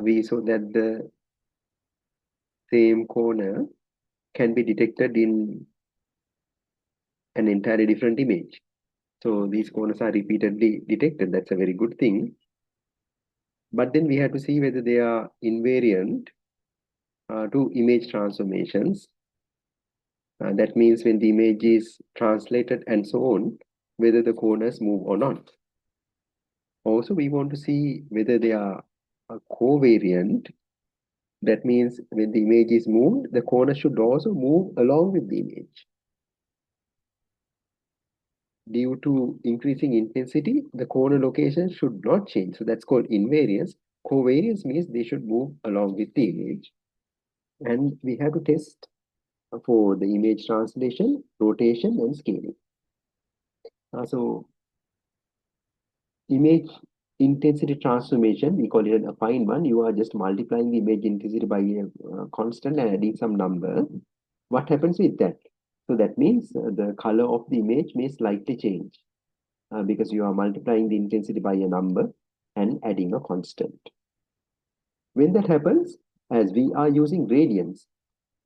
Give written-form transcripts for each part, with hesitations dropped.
we saw that the same corner can be detected in an entirely different image. So these corners are repeatedly detected. That's a very good thing. But then we have to see whether they are invariant to image transformations. That means when the image is translated and so on, whether the corners move or not. Also, we want to see whether they are covariant. That means when the image is moved, the corner should also move along with the image. Due to increasing intensity, the corner location should not change. So that's called invariance. Covariance means they should move along with the image. And we have to test for the image translation, rotation, and scaling. So image intensity transformation, we call it an affine one. You are just multiplying the image intensity by a constant and adding some number. What happens with that? So that means the color of the image may slightly change because you are multiplying the intensity by a number and adding a constant. When that happens, as we are using gradients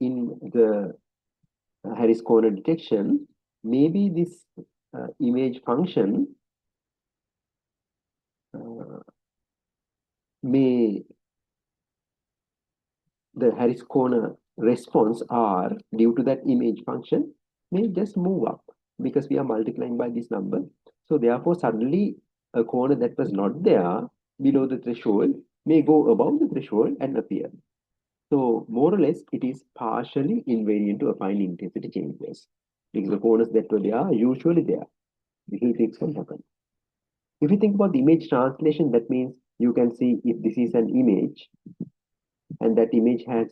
in the Harris corner detection, maybe this image function may the Harris corner response R due to that image function may just move up because we are multiplying by this number. So therefore, suddenly a corner that was not there below the threshold may go above the threshold and appear. So more or less, it is partially invariant to affine intensity changes because the corners that were there are usually there. Little things can happen. If you think about the image translation, that means you can see if this is an image and that image has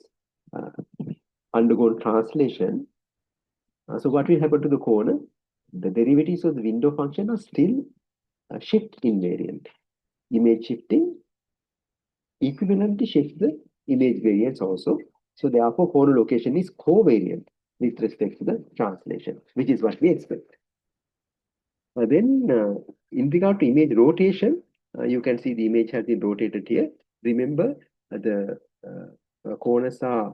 undergone translation. So what will happen to the corner? The derivatives of the window function are still shift invariant. Image shifting equivalently shifts the image variance also. So therefore, corner location is covariant with respect to the translation, which is what we expect. Then in regard to image rotation, you can see the image has been rotated here. Remember, the corners are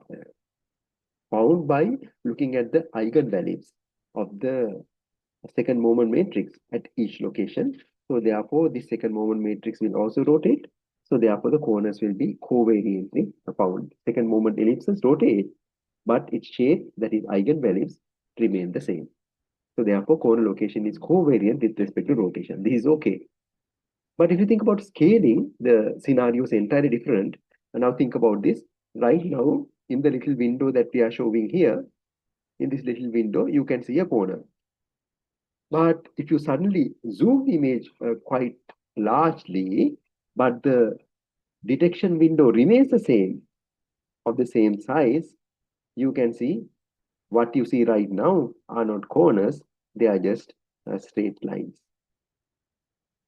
found by looking at the eigenvalues of the second moment matrix at each location. So therefore, the second moment matrix will also rotate. So therefore, the corners will be covariantly found. Second moment ellipses rotate, but its shape, that is eigenvalues, remain the same. So therefore, corner location is covariant with respect to rotation. This is okay. But if you think about scaling, the scenario is entirely different. And now think about this. Right now, in the little window that we are showing here, in this little window, you can see a corner. But if you suddenly zoom the image quite largely, but the detection window remains the same, of the same size, you can see what you see right now are not corners, they are just straight lines.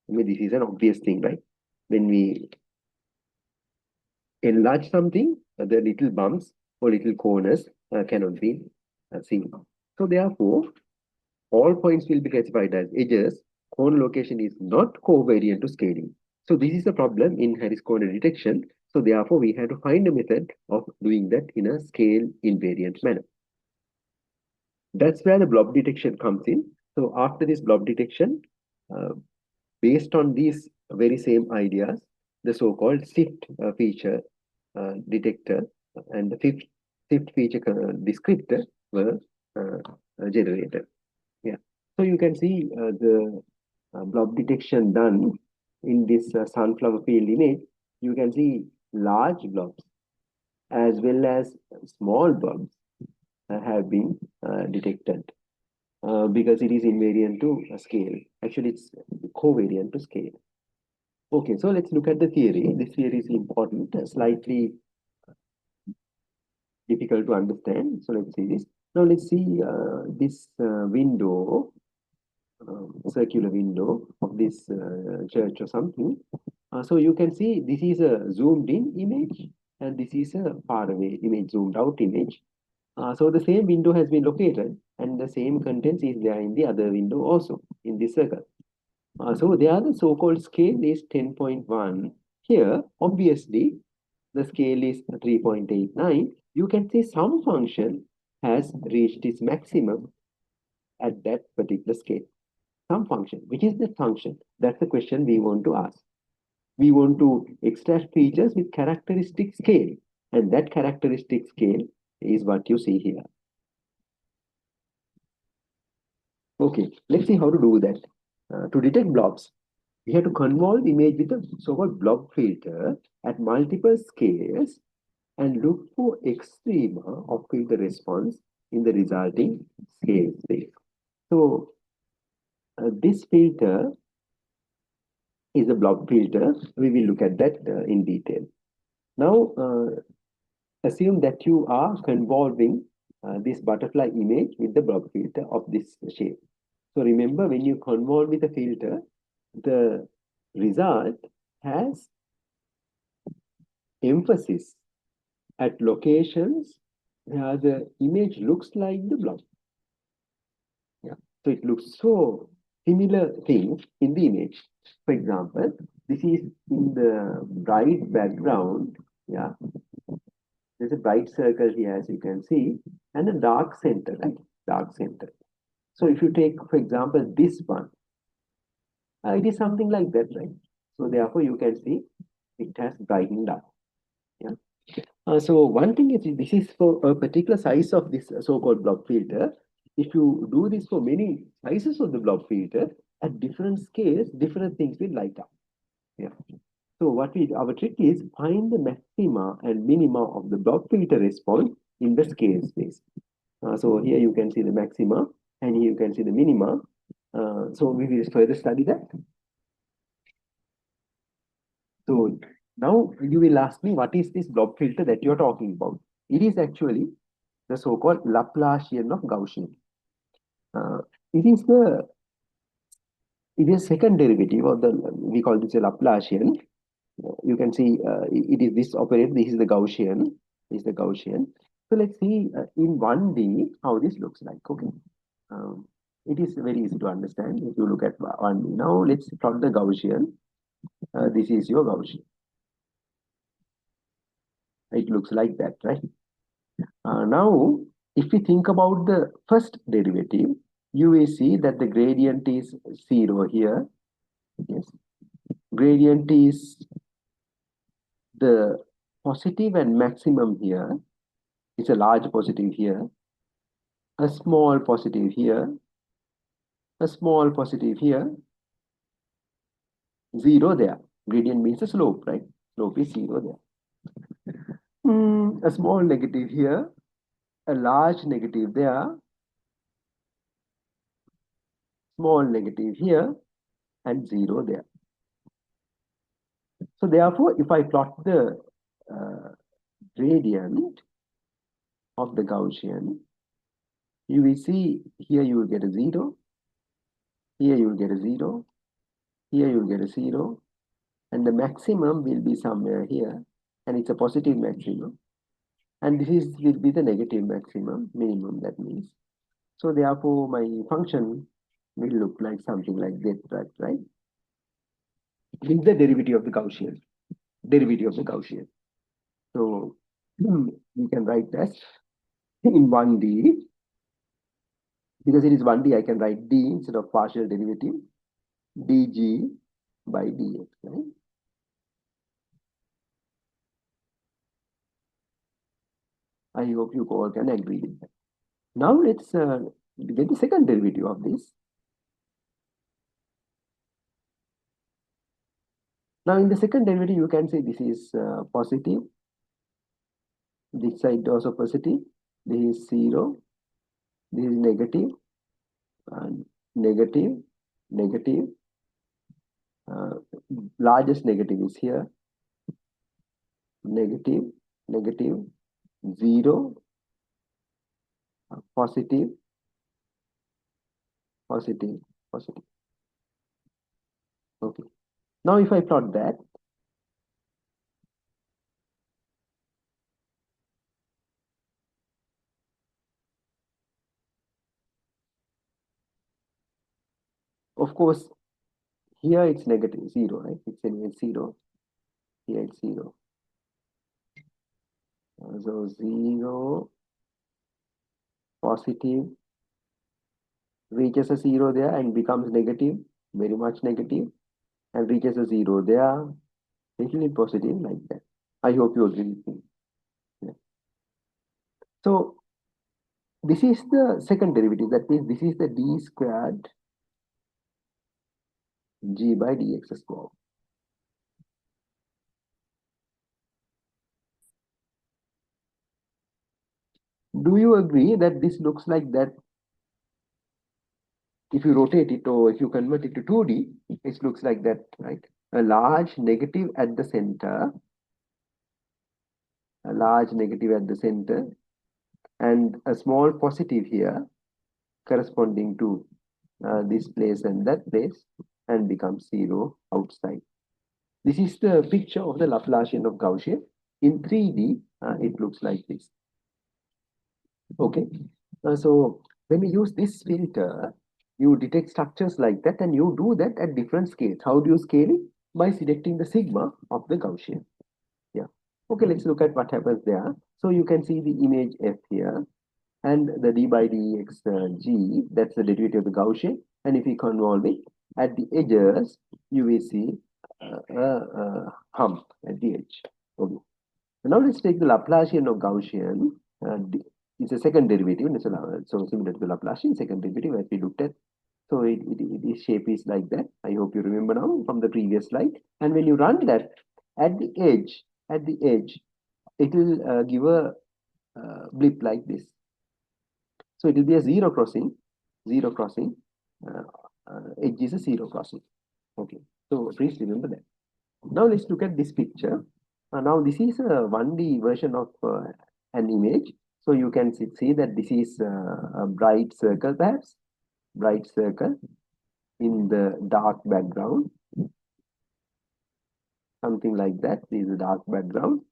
I mean, this is an obvious thing, right? When we enlarge something, the little bumps or little corners cannot be seen. So therefore, all points will be classified as edges. Corner location is not covariant to scaling. So this is a problem in Harris corner detection. So therefore, we have to find a method of doing that in a scale invariant manner. That's where the blob detection comes in. So after this blob detection, based on these very same ideas, the so-called shift feature detector and the shift feature descriptor were generated. Yeah. So you can see the blob detection done in this sunflower field image. You can see large blobs as well as small blobs have been detected because it is invariant to scale. Actually, it's covariant to scale. Okay, so let's look at the theory. This theory is important, slightly difficult to understand. So let's see this. Now let's see this window, circular window of this church or something. So you can see this is a zoomed in image and this is a far away image, zoomed out image. So the same window has been located and the same contents is there in the other window also in this circle. So there the so-called scale is 10.1. Here, obviously, the scale is 3.89, you can say some function has reached its maximum at that particular scale. Some function. Which is the function? That's the question we want to ask. We want to extract features with characteristic scale. And that characteristic scale is what you see here. Okay, let's see how to do that. To detect blobs, we have to convolve image with a so-called blob filter at multiple scales and look for extrema of filter response in the resulting scale space. So this filter is a blob filter. We will look at that in detail. Now, assume that you are convolving this butterfly image with the blob filter of this shape. So remember, when you convolve with a filter, the result has emphasis at locations where the image looks like the blob. Yeah. So it looks so similar things in the image. For example, this is in the bright background. Yeah. There's a bright circle here, as you can see, and a dark center, right? Dark center. So if you take, for example, this one, it is something like that, right? So therefore, you can see it has brightened up. Yeah. So one thing is this is for a particular size of this so-called blob filter. If you do this for many sizes of the blob filter, at different scales, different things will light up. Yeah. So our trick is find the maxima and minima of the blob filter response in the scale space. So here you can see the maxima and here you can see the minima. So we will further study that. So now you will ask me, what is this blob filter that you're talking about? It is actually the so-called Laplacian of Gaussian. Uh, it is the second derivative of the, we call this a Laplacian. You can see it is this operator, this is the Gaussian, this is the Gaussian. So let's see in 1D how this looks like, okay? It is very easy to understand if you look at 1D. Now let's plot the Gaussian. This is your Gaussian. It looks like that, right? Now, if we think about the first derivative, you will see that the gradient is 0 here. Yes. Gradient is the positive and maximum here. It's a large positive here, a small positive here, a small positive here, 0 there. Gradient means a slope, right? Slope is 0 there. A small negative here, a large negative there, small negative here, and 0 there. So therefore, if I plot the gradient of the Gaussian, you will see here you will get a 0, here you will get a 0, here you will get a 0, and the maximum will be somewhere here, and it's a positive maximum. And this will be the negative maximum, minimum, that means. So therefore, my function will look like something like that, right? This is the derivative of the Gaussian. Derivative of the Gaussian. So we can write that in 1D. Because it is 1D, I can write d instead of partial derivative, dg by dx, right? I hope you all can agree with that. Now let's get the second derivative of this. Now in the second derivative, you can say this is positive. This side also positive. This is 0. This is negative. And negative, negative. Largest negative is here. Negative, negative, 0, positive, positive, positive. Okay. Now if I plot that, of course, here it's negative 0, right? It's anyway 0. Here it's 0. So 0, positive, reaches a 0 there and becomes negative, very much negative, and reaches a 0 there, little bit positive like that. I hope you agree with me. Yeah. So this is the second derivative. That means this is the d squared g by dx square. Do you agree that this looks like that? If you rotate it or if you convert it to 2D, it looks like that, right? A large negative at the center, a large negative at the center, and a small positive here corresponding to this place and that place, and becomes 0 outside. This is the picture of the Laplacian of Gaussian. In 3D, it looks like this. Okay. So when we use this filter, you detect structures like that, and you do that at different scales. How do you scale it? By selecting the sigma of the Gaussian. Yeah. Okay, let's look at what happens there. So you can see the image F here, and the d by dx g, that's the derivative of the Gaussian. And if we convolve it, at the edges, you will see a hump at the edge. Okay. Now let's take the Laplacian of Gaussian. It's a second derivative, so similar to the Laplacian second derivative as we looked at. So its shape is like that. I hope you remember now from the previous slide. And when you run that at the edge, it will give a blip like this. So it will be a zero crossing, uh, edge is a zero crossing. Okay, so please remember that. Now let's look at this picture. Now this is a 1D version of an image. So you can see that this is a bright circle, perhaps, bright circle in the dark background. Something like that. This is a dark background.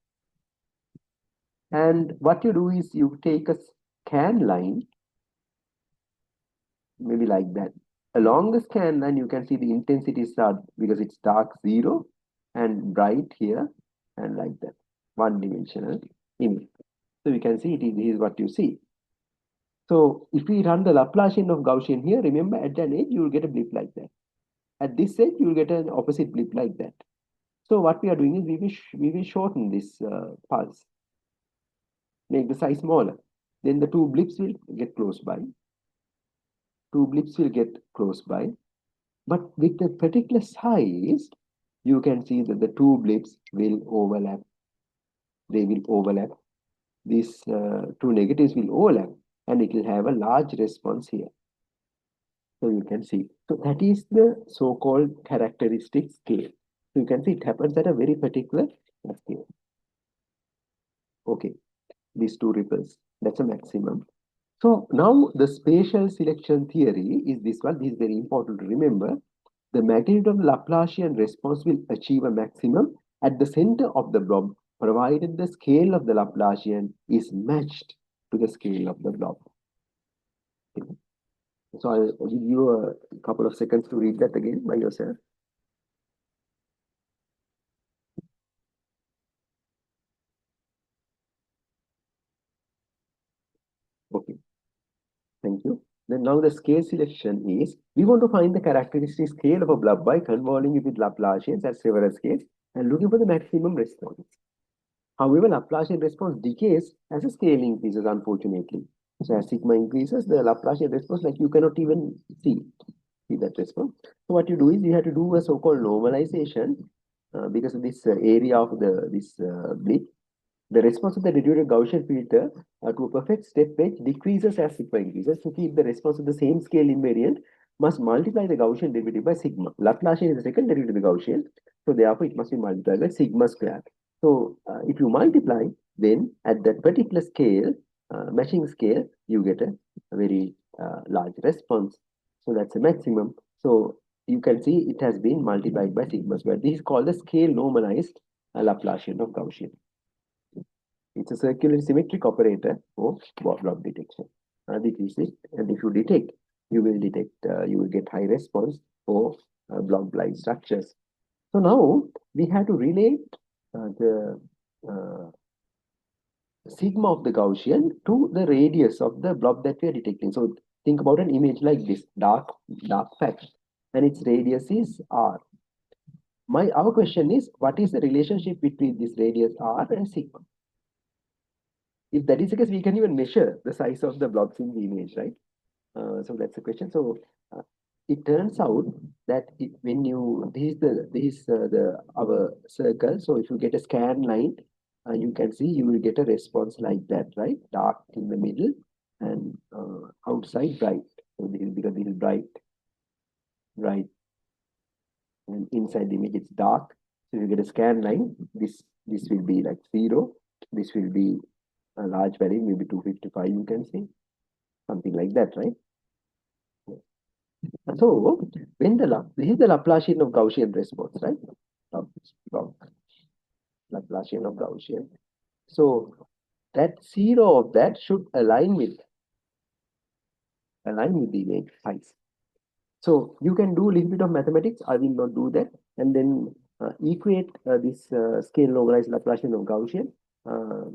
And what you do is you take a scan line, maybe like that. Along the scan line, you can see the intensity start because it's dark 0 and bright here and like that. One-dimensional image. So you can see it is what you see. So if we run the Laplacian of Gaussian here, remember at an edge you will get a blip like that. At this edge you will get an opposite blip like that. So what we are doing is we will shorten this pulse, make the size smaller. Then the two blips will get close by. Two blips will get close by. But with a particular size, you can see that the two blips will overlap. They will overlap. These two negatives will overlap, and it will have a large response here. So you can see. So that is the so-called characteristic scale. So you can see it happens at a very particular scale. Okay, these two ripples, that's a maximum. So now the spatial selection theory is this one. This is very important to remember. The magnitude of the Laplacian response will achieve a maximum at the center of the blob, provided the scale of the Laplacian is matched to the scale of the blob. Okay. So I'll give you a couple of seconds to read that again by yourself. Okay, thank you. Then now the scale selection is, we want to find the characteristic scale of a blob by convolving it with Laplacians at several scales and looking for the maximum response. However, Laplacian response decays as the scale increases, unfortunately. So as sigma increases, the Laplacian response, like you cannot even see that response. So what you do is you have to do a so-called normalization because of this area of this blip. The response of the reduced Gaussian filter to a perfect step edge decreases as sigma increases. To keep the response of the same scale invariant, must multiply the Gaussian derivative by sigma. Laplacian is the second derivative of the Gaussian, so therefore it must be multiplied by sigma square. So if you multiply, then at that particular scale, matching scale, you get a very large response. So that's a maximum. So you can see it has been multiplied by sigma square. This is called the scale normalized Laplacian of Gaussian. It's a circular symmetric operator for block detection. This is it. And if you detect, you will get high response for block blind structures. So now we have to relate the sigma of the Gaussian to the radius of the blob that we are detecting. So think about an image like this, dark patch, and its radius is r. Our question is, what is the relationship between this radius r and sigma? If that is the case, we can even measure the size of the blobs in the image, right? So that's the question. So it turns out that when you this is the our circle. So if you get a scan line, you can see you will get a response like that, right? Dark in the middle and outside bright. So this is because this is bright, and inside the image it's dark. So if you get a scan line, this will be like 0. This will be a large value, maybe 255. You can see something like that, right? So when this is the Laplacian of Gaussian response, right? Laplacian of Gaussian. So that 0 of that should align with the image size. So you can do a little bit of mathematics. I will not do that, and then equate this scale normalized Laplacian of Gaussian uh,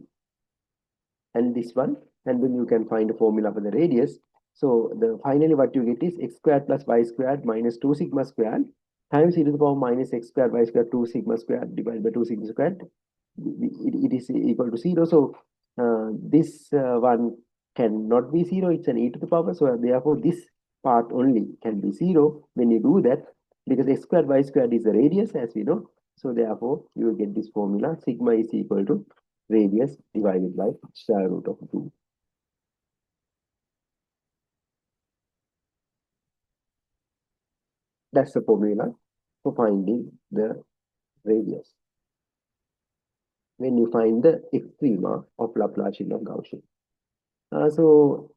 and this one, and then you can find a formula for the radius. So the finally what you get is x squared plus y squared minus 2 sigma squared times e to the power minus x squared y squared 2 sigma squared divided by 2 sigma squared. It is equal to 0. So this one cannot be 0. It's an e to the power. So therefore this part only can be 0 when you do that, because x squared y squared is the radius, as we know. So therefore you will get this formula, sigma is equal to radius divided by square root of 2. That's the formula for finding the radius when you find the extrema of Laplacian of Gaussian. So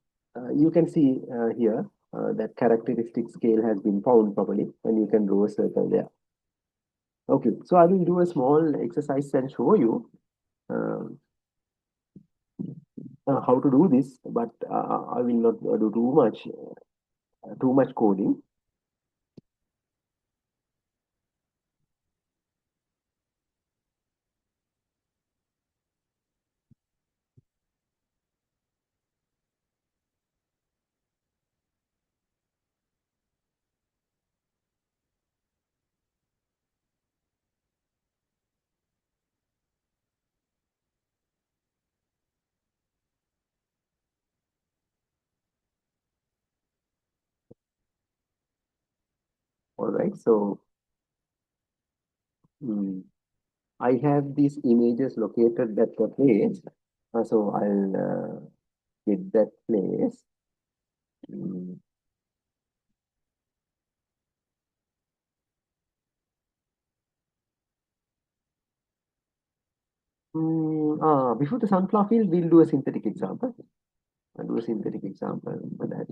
you can see here that characteristic scale has been found properly, and you can draw a circle there. Okay, so I will do a small exercise and show you uh, how to do this, but I will not do too much coding. All right, so mm, I have these images located at the place. So I'll get that place. Mm, Before the sunflower field, we'll do a synthetic example. I'll do a synthetic example for that.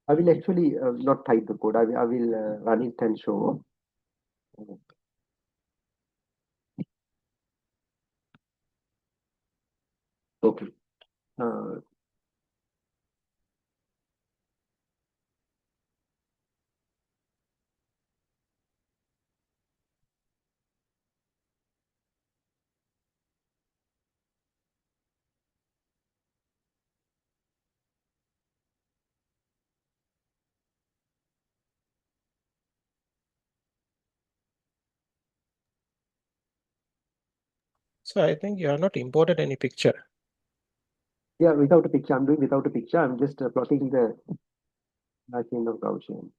I will actually not type the code. I will run it and show. Okay. Uh, So I think you have not imported any picture. yeah, without a picture. I'm doing without a picture. I'm just plotting the Gaussian of Gaussian.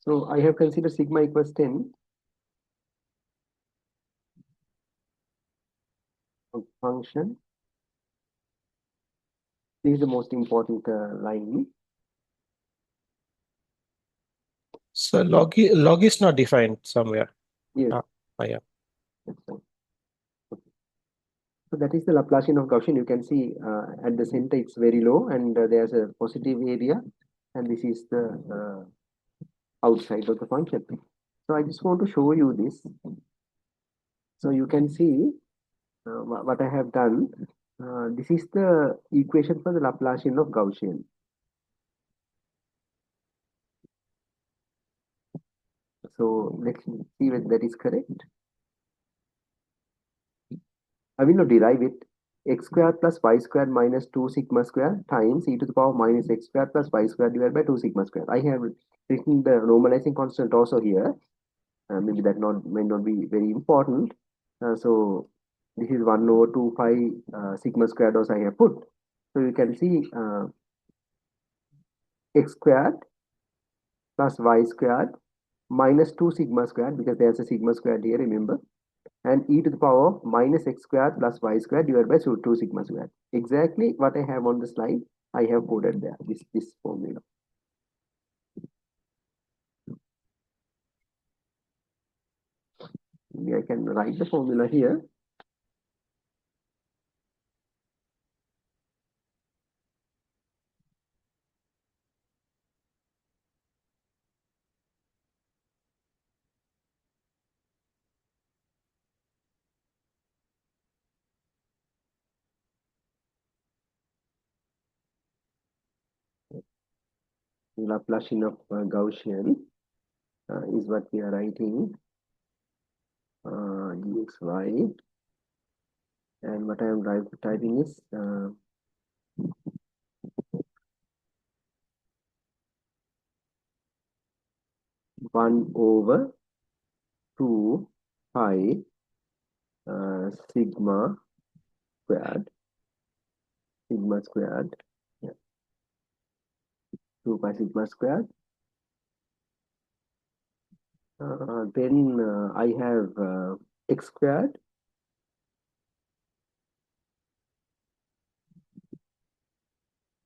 So I have considered sigma equals 10 of function. This is the most important line. So log is not defined somewhere. Yes, Yeah. that's fine. So that is the Laplacian of Gaussian. You can see at the center it's very low, and there's a positive area, and this is the outside of the function. So I just want to show you this. So you can see what I have done. This is the equation for the Laplacian of Gaussian. So let's see whether that is correct. I will not derive it. X squared plus y squared minus 2 sigma squared times e to the power minus x squared plus y squared divided by 2 sigma squared. I have written the normalizing constant also here. Maybe that may not be very important. So this is 1 over 2 pi sigma squared also I have put. So you can see x squared plus y squared minus 2 sigma squared, because there's a sigma squared here, remember, and e to the power of minus x squared plus y squared divided by 2 sigma squared. Exactly what I have on the slide, I have coded there, this formula. Maybe I can write the formula here. Laplacian of Gaussian is what we are writing, dxy, and what I am typing is 1 over 2 pi sigma squared, yeah, 2 pi sigma squared. Then I have x squared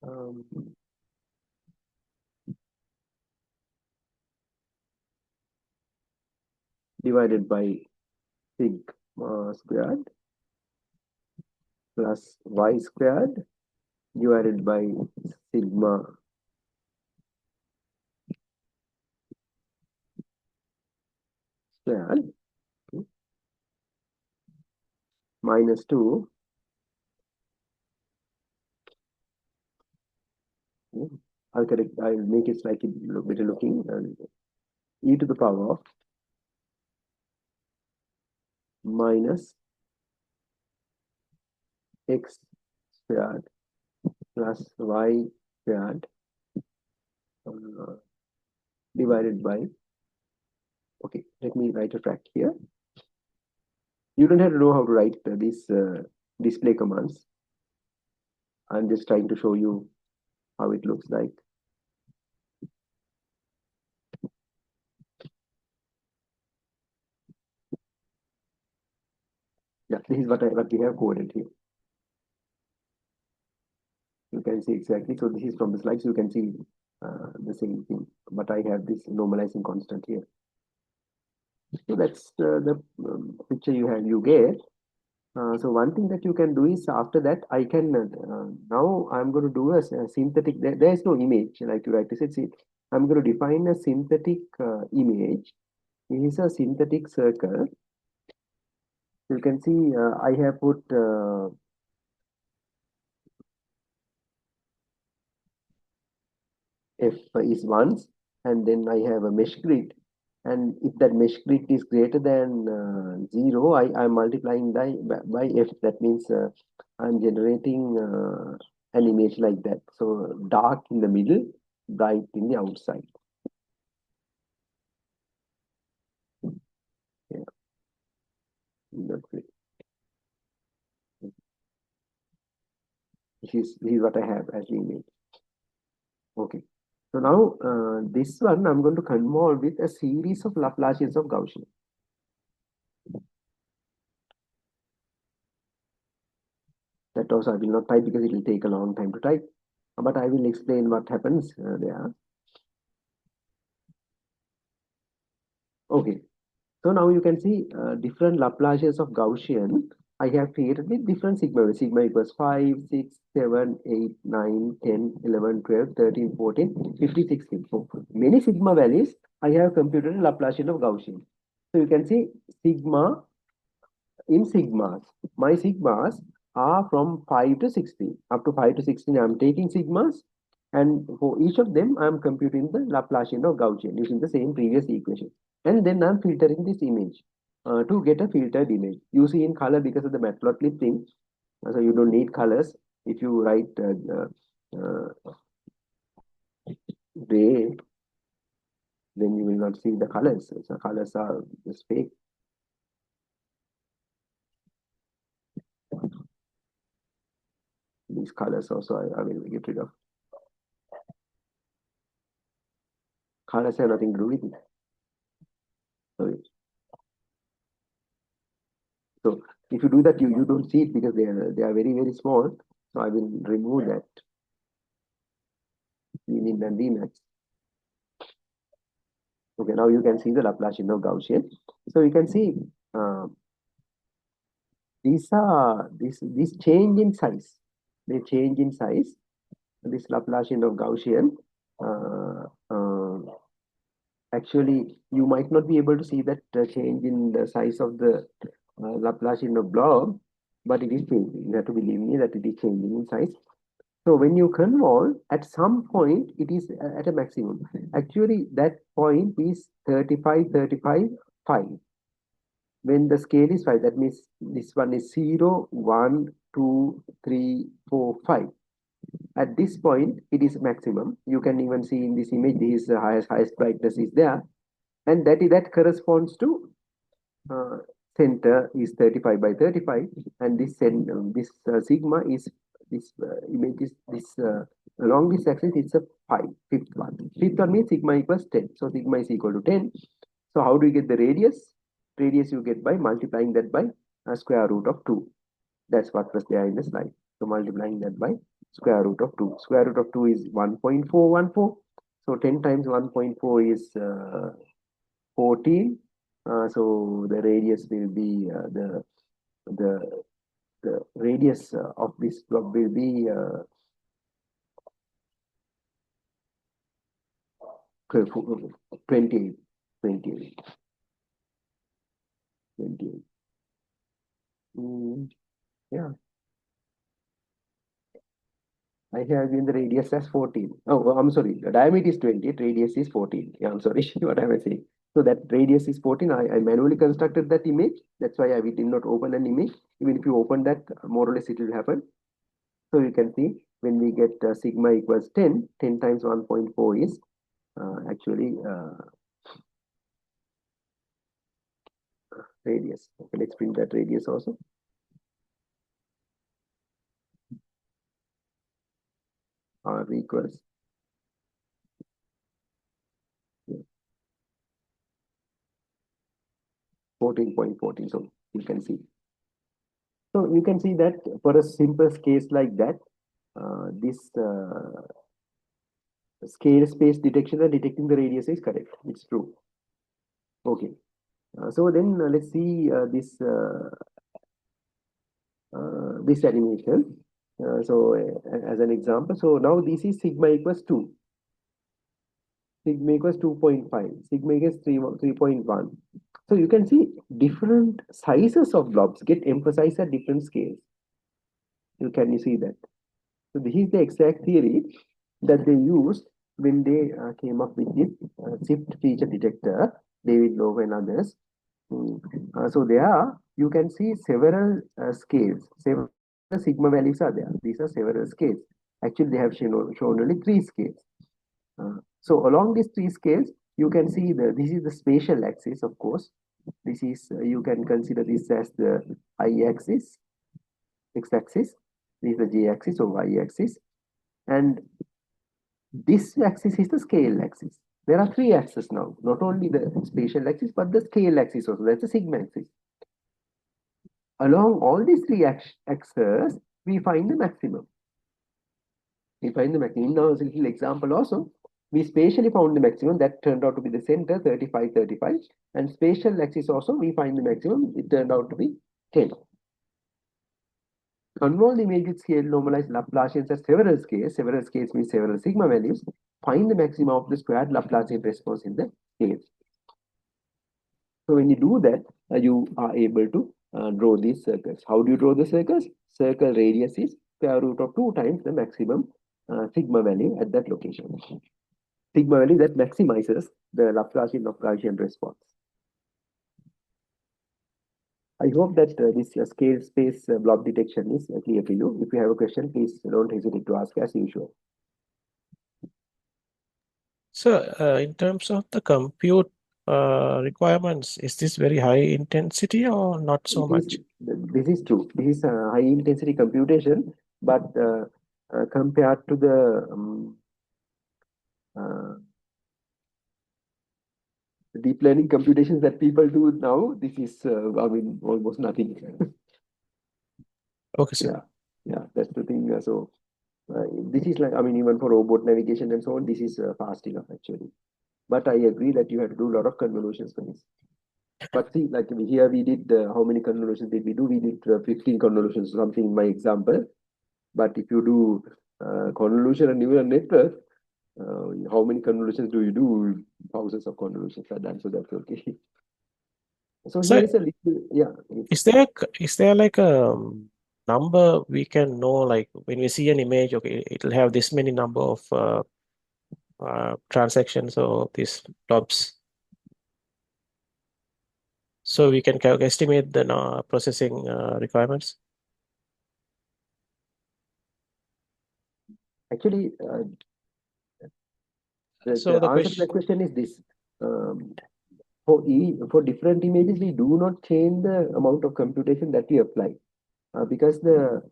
um, divided by sigma squared plus y squared divided by sigma squared minus 2. I'll make it slightly better looking. E to the power of minus x squared plus y squared uh, divided by, okay, let me write a track here. You don't have to know how to write these display commands. I'm just trying to show you how it looks like. Yeah, this is what we have coded here. You can see exactly. So this is from the slides. You can see the same thing, but I have this normalizing constant here. So that's the picture you get. So one thing that you can do is, after that I can now I'm going to do a synthetic. There is no image like you rightly said. See, I'm going to define a synthetic image. This is a synthetic circle. You can see I have put f is once, and then I have a mesh grid, and if that mesh grid is greater than 0, I'm multiplying by f. That means I'm generating an image like that. So dark in the middle, bright in the outside. Yeah, that's it. This is what I have as the image. Okay. So now this one I'm going to convolve with a series of Laplacians of Gaussian. That also I will not type because it will take a long time to type, but I will explain what happens there. Okay. So now you can see different Laplacians of Gaussian. I have created with different sigma. Sigma equals 5, 6, 7, 8, 9, 10, 11, 12, 13, 14, 50, 60. So many sigma values I have computed a Laplacian of Gaussian. So you can see sigma in sigmas. My sigmas are from 5 to 16. Up to 5 to 16, I'm taking sigmas. And for each of them, I'm computing the Laplacian of Gaussian using the same previous equation. And then I'm filtering this image to get a filtered image. You see in color because of the matplotlib thing. So you don't need colors. If you write gray, then you will not see the colors. So colors are just fake. These colors also I will get rid of. Colors have nothing to do with it. So if you do that, you don't see it because they are very, very small. So I will remove that. We need the Remax. Okay, now you can see the Laplacian of Gaussian. So you can see this change in size. They change in size. This Laplacian of Gaussian. Actually, you might not be able to see that change in the size of the Laplacian of blob, but it is changing. You have to believe me that it is changing in size. So when you convolve, at some point, it is at a maximum. Actually, that point is 35, 35, 5. When the scale is 5, that means this one is 0, 1, 2, 3, 4, 5. At this point, it is maximum. You can even see in this image, this highest brightness is there. And that corresponds to uh, center is 35 by 35, and this sigma is this image is this along this axis it's a 5, fifth one means sigma equals 10, so sigma is equal to 10. So how do you get the radius you get by multiplying that by square root of 2. That's what was there in the slide. So multiplying that by square root of 2. Square root of 2 is 1.414. So 10 times 1.4 is 14. So the radius will be the the radius of this block will be 28, 28, 28. Yeah, I have given the radius as 14. Oh, I'm sorry. The diameter is 20, radius is 14. Yeah, I'm sorry. What am I saying? So that radius is 14. I manually constructed that image. That's why we did not open an image. Even if you open that, more or less it will happen. So you can see when we get sigma equals 10, 10 times 1.4 is actually radius. Okay, let's print that radius also. R equals 14.14. So you can see. So you can see that for a simple case like that, this scale space detection and detecting the radius is correct. It's true. Okay. So then let's see this animation. As an example, so now this is sigma equals 2. Sigma equals 2.5. Sigma equals 3.1. So you can see different sizes of blobs get emphasized at different scales. Can you see that? So this is the exact theory that they used when they came up with this shift feature detector, David Lowe and others. So there you can see several scales, several sigma values are there. These are several scales. Actually, they have shown only 3 scales. So along these 3 scales, you can see this is the spatial axis, of course. This is you can consider this as the y-axis, x-axis. This is the j-axis or y-axis, and this axis is the scale axis. There are 3 axes now, not only the spatial axis, but the scale axis also. That's the sigma axis. Along all these 3 axes, we find the maximum. We find the maximum. Now, a little example also. We spatially found the maximum that turned out to be the center, 35, 35. And spatial axis also, we find the maximum, it turned out to be 10. Convolve the image with scale normalized Laplacians at several scales. Several scales means several sigma values. Find the maximum of the squared Laplacian response in the scale. So when you do that, you are able to draw these circles. How do you draw the circles? Circle radius is square root of 2 times the maximum sigma value at that location. Sigma value that maximizes the Laplacian response. I hope that this scale space blob detection is clear to you. If you have a question, please don't hesitate to ask as usual. So, in terms of the compute requirements, is this very high intensity or not so much? This is true. This is a high intensity computation, but compared to uh, the deep learning computations that people do now, this is, I mean, almost nothing. Okay, sir. Yeah, yeah, that's the thing. So this is like, I mean, even for robot navigation and so on, this is fast enough actually. But I agree that you have to do a lot of convolutions for this. But see, like here we did, how many convolutions did we do? We did 15 convolutions, something in my example. But if you do convolution and neural network, how many convolutions do you do? Thousands of convolutions are done, so that's okay. So So, here is a little, yeah. is there like a number we can know, like when we see an image, okay, it'll have this many number of transactions or these blobs, so we can estimate the processing requirements? Actually, So the the answer to question, that question is this. Um, for different images, we do not change the amount of computation that we apply. Because the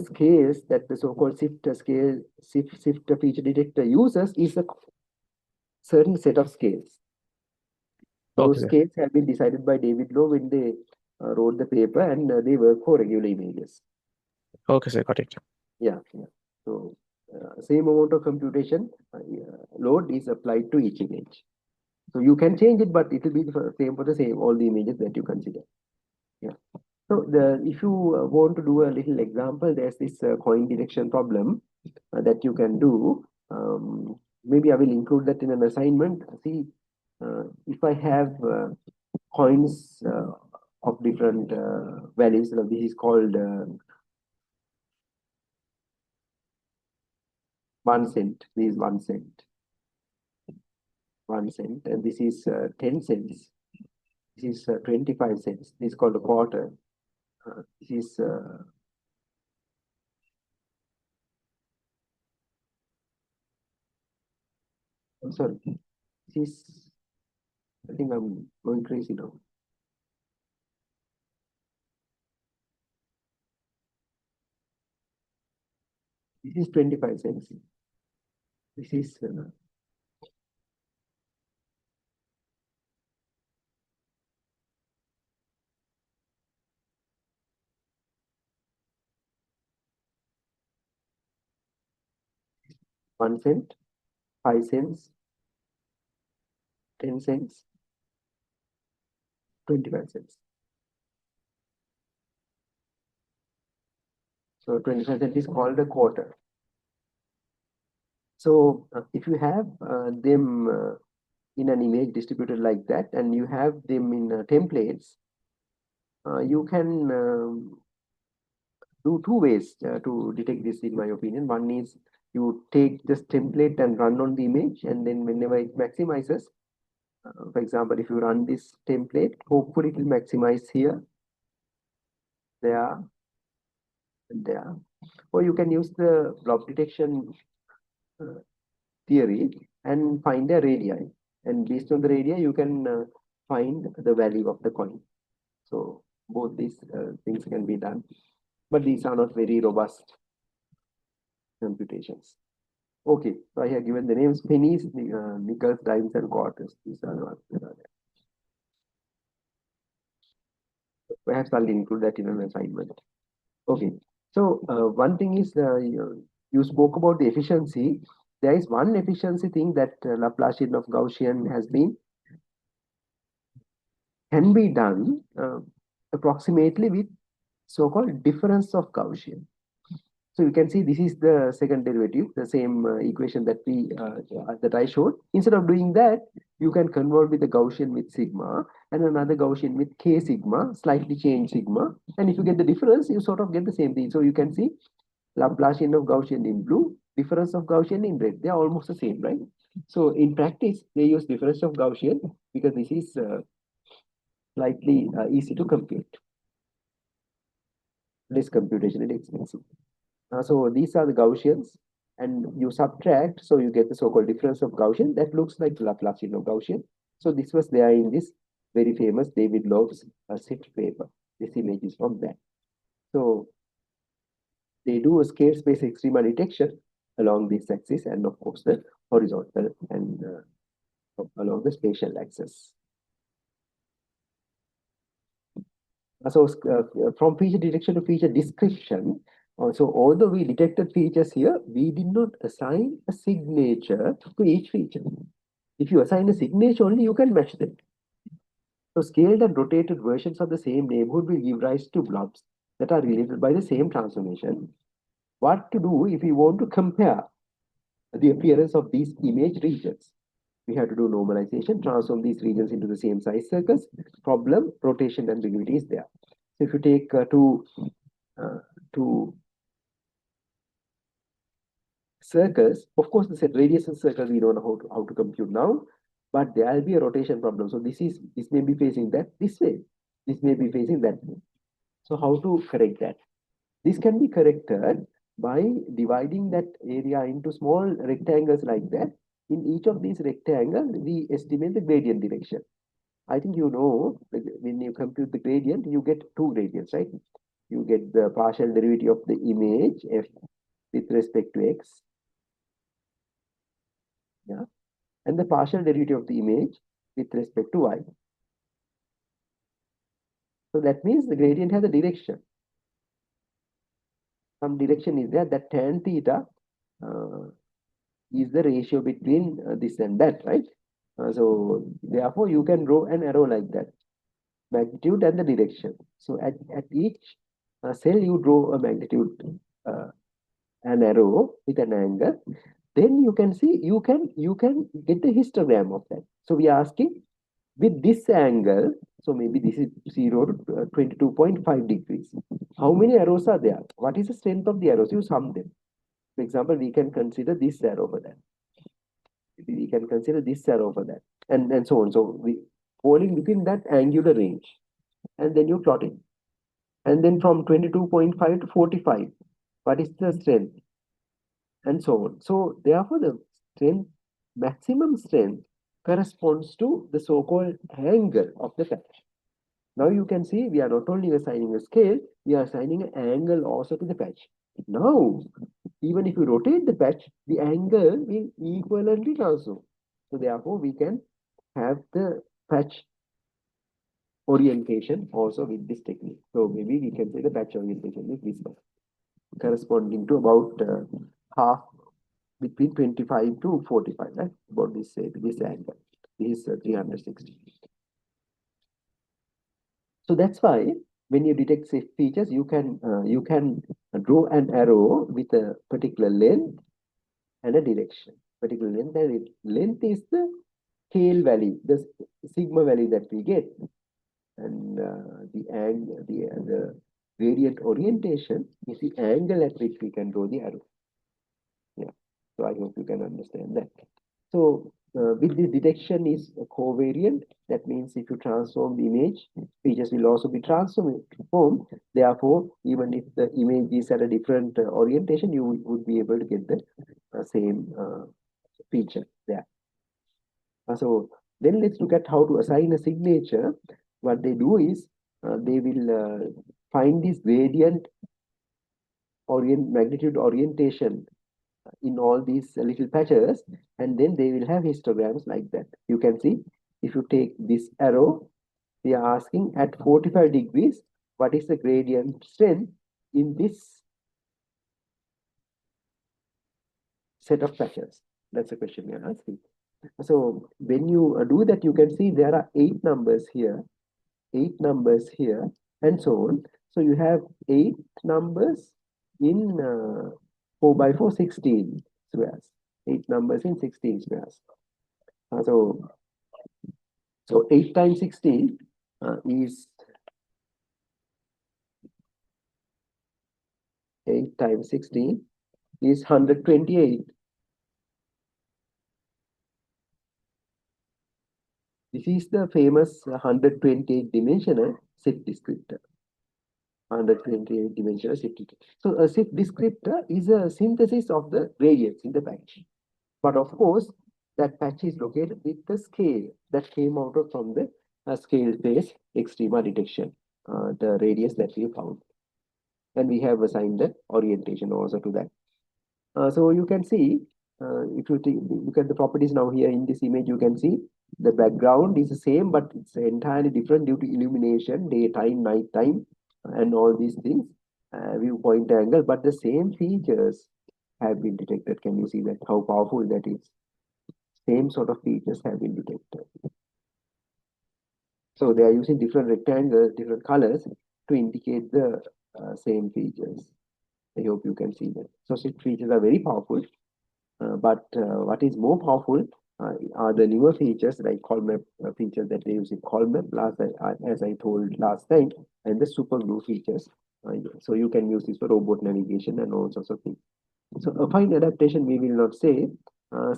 scales that the so-called shift feature detector uses is a certain set of scales. Those okay, scales have been decided by David Lowe when they wrote the paper, and they work for regular images. okay, sir, got it. Yeah, yeah. So same amount of computation load is applied to each image. So you can change it, but it will be the same for the same all the images that you consider. Yeah. So if you want to do a little example, there's this coin detection problem that you can do. Maybe I will include that in an assignment. See, if I have coins of different values, this is called 1 cent. This is 1 cent, 1 cent, and this is 10 cents. This is 25 cents. This is called a quarter. This is I'm sorry. This is, I think I'm going crazy now. This is 25 cents. This is 1 cent, 5 cents, 10 cents, 25 cents. So 25 cents is called a quarter. So if you have them in an image distributed like that, and you have them in templates, you can do two ways to detect this, in my opinion. One is you take this template and run on the image, and then whenever it maximizes, for example, if you run this template, hopefully it will maximize here, there, and there. Or you can use the blob detection uh, theory and find a radii. And based on the radii, you can find the value of the coin. So both these things can be done, but these are not very robust computations. Okay, so I have given the names pennies, nickels, dimes, and quarters. These are the ones that are there. Perhaps I'll include that in an assignment. Okay, so one thing is you spoke about the efficiency. there is one efficiency thing that Laplacian of Gaussian can be done approximately with so-called difference of Gaussian. So you can see this is the second derivative, the same equation that I showed. Instead of doing that, you can convert with the Gaussian with sigma and another Gaussian with k sigma, slightly change sigma. And if you get the difference, you sort of get the same thing. So you can see Laplacian of Gaussian in blue, difference of Gaussian in red. They are almost the same, right? So in practice, they use difference of Gaussian because this is slightly easy to compute. Less computationally expensive. So these are the Gaussians, and you subtract, so you get the so-called difference of Gaussian that looks like Laplacian of Gaussian. So this was there in this very famous David Love's SIT paper. This image is from that. So they do a scale space extrema detection along this axis and of course the horizontal and along the spatial axis. So from feature detection to feature description, so although we detected features here, we did not assign a signature to each feature. If you assign a signature only, you can match them. So scaled and rotated versions of the same neighborhood will give rise to blobs that are related by the same transformation. What to do if we want to compare the appearance of these image regions? We have to do normalization, transform these regions into the same size circles. Problem, rotation and rigidity is there. So if you take two circles, of course, the radius of circle we don't know how to compute now, but there will be a rotation problem. So this may be facing that this way, this may be facing that way. So how to correct that? This can be corrected by dividing that area into small rectangles like that. In each of these rectangles, we estimate the gradient direction. I think you know when you compute the gradient, you get two gradients, right? You get the partial derivative of the image f with respect to x, yeah, and the partial derivative of the image with respect to y. So that means the gradient has a direction. Some direction is there, that tan theta is the ratio between this and that, right? So therefore you can draw an arrow like that, magnitude and the direction. So at each cell you draw a magnitude, an arrow with an angle. Then you can see, you can get the histogram of that. So we are asking with this angle, so maybe this is 0 to 22.5 degrees. How many arrows are there? What is the strength of the arrows? You sum them. For example, we can consider this arrow over that. We can consider this arrow over that, and so on. So we falling within that angular range, and then you plot it. And then from 22.5 to 45, what is the strength? And so on. So therefore, the strength, maximum strength corresponds to the so-called angle of the patch. Now you can see we are not only assigning a scale, we are assigning an angle also to the patch. Now, even if you rotate the patch, the angle will equivalently transform. So therefore, we can have the patch orientation also with this technique. So maybe we can say the patch orientation is this one, corresponding to about half, between 25 to 45, right? About this angle. This is 360. So that's why when you detect safe features, you can draw an arrow with a particular length and a direction. Particular length, and length is the scale value, the sigma value that we get, and the gradient orientation is the angle at which we can draw the arrow. Yeah. So I hope you can understand that. So with this detection is covariant. That means if you transform the image, features will also be transformed. Therefore, even if the image is at a different orientation, you would be able to get the same feature there. So then let's look at how to assign a signature. What they do is they will find this gradient magnitude orientation in all these little patches, and then they will have histograms like that. You can see if you take this arrow, we are asking at 45 degrees what is the gradient strength in this set of patches. That's the question we are asking. So when you do that, you can see there are 8 numbers here, and so on. So you have 8 numbers in 4 by 4, 16 squares. 8 numbers in 16 squares. So 8 times 16 is 8 times 16 is 128. This is the famous 128 dimensional set descriptor. 128 dimensional set descriptor. So a set descriptor is a synthesis of the radius in the patch. But of course, that patch is located with the scale that came out of from the scale-based extrema detection, the radius that we found. And we have assigned the orientation also to that. So you can see, if you look at the properties now here in this image, you can see the background is the same, but it's entirely different due to illumination, daytime, nighttime, and all these things, viewpoint angle, but the same features have been detected. Can you see that, how powerful that is? Same sort of features have been detected. So they are using different rectangles, different colors to indicate the same features. I hope you can see that. So such features are very powerful. But what is more powerful are the newer features like call map features that they use in call map as I told last time, and the super glue features. So you can use this for robot navigation and all sorts of things. So a fine adaptation we will not say.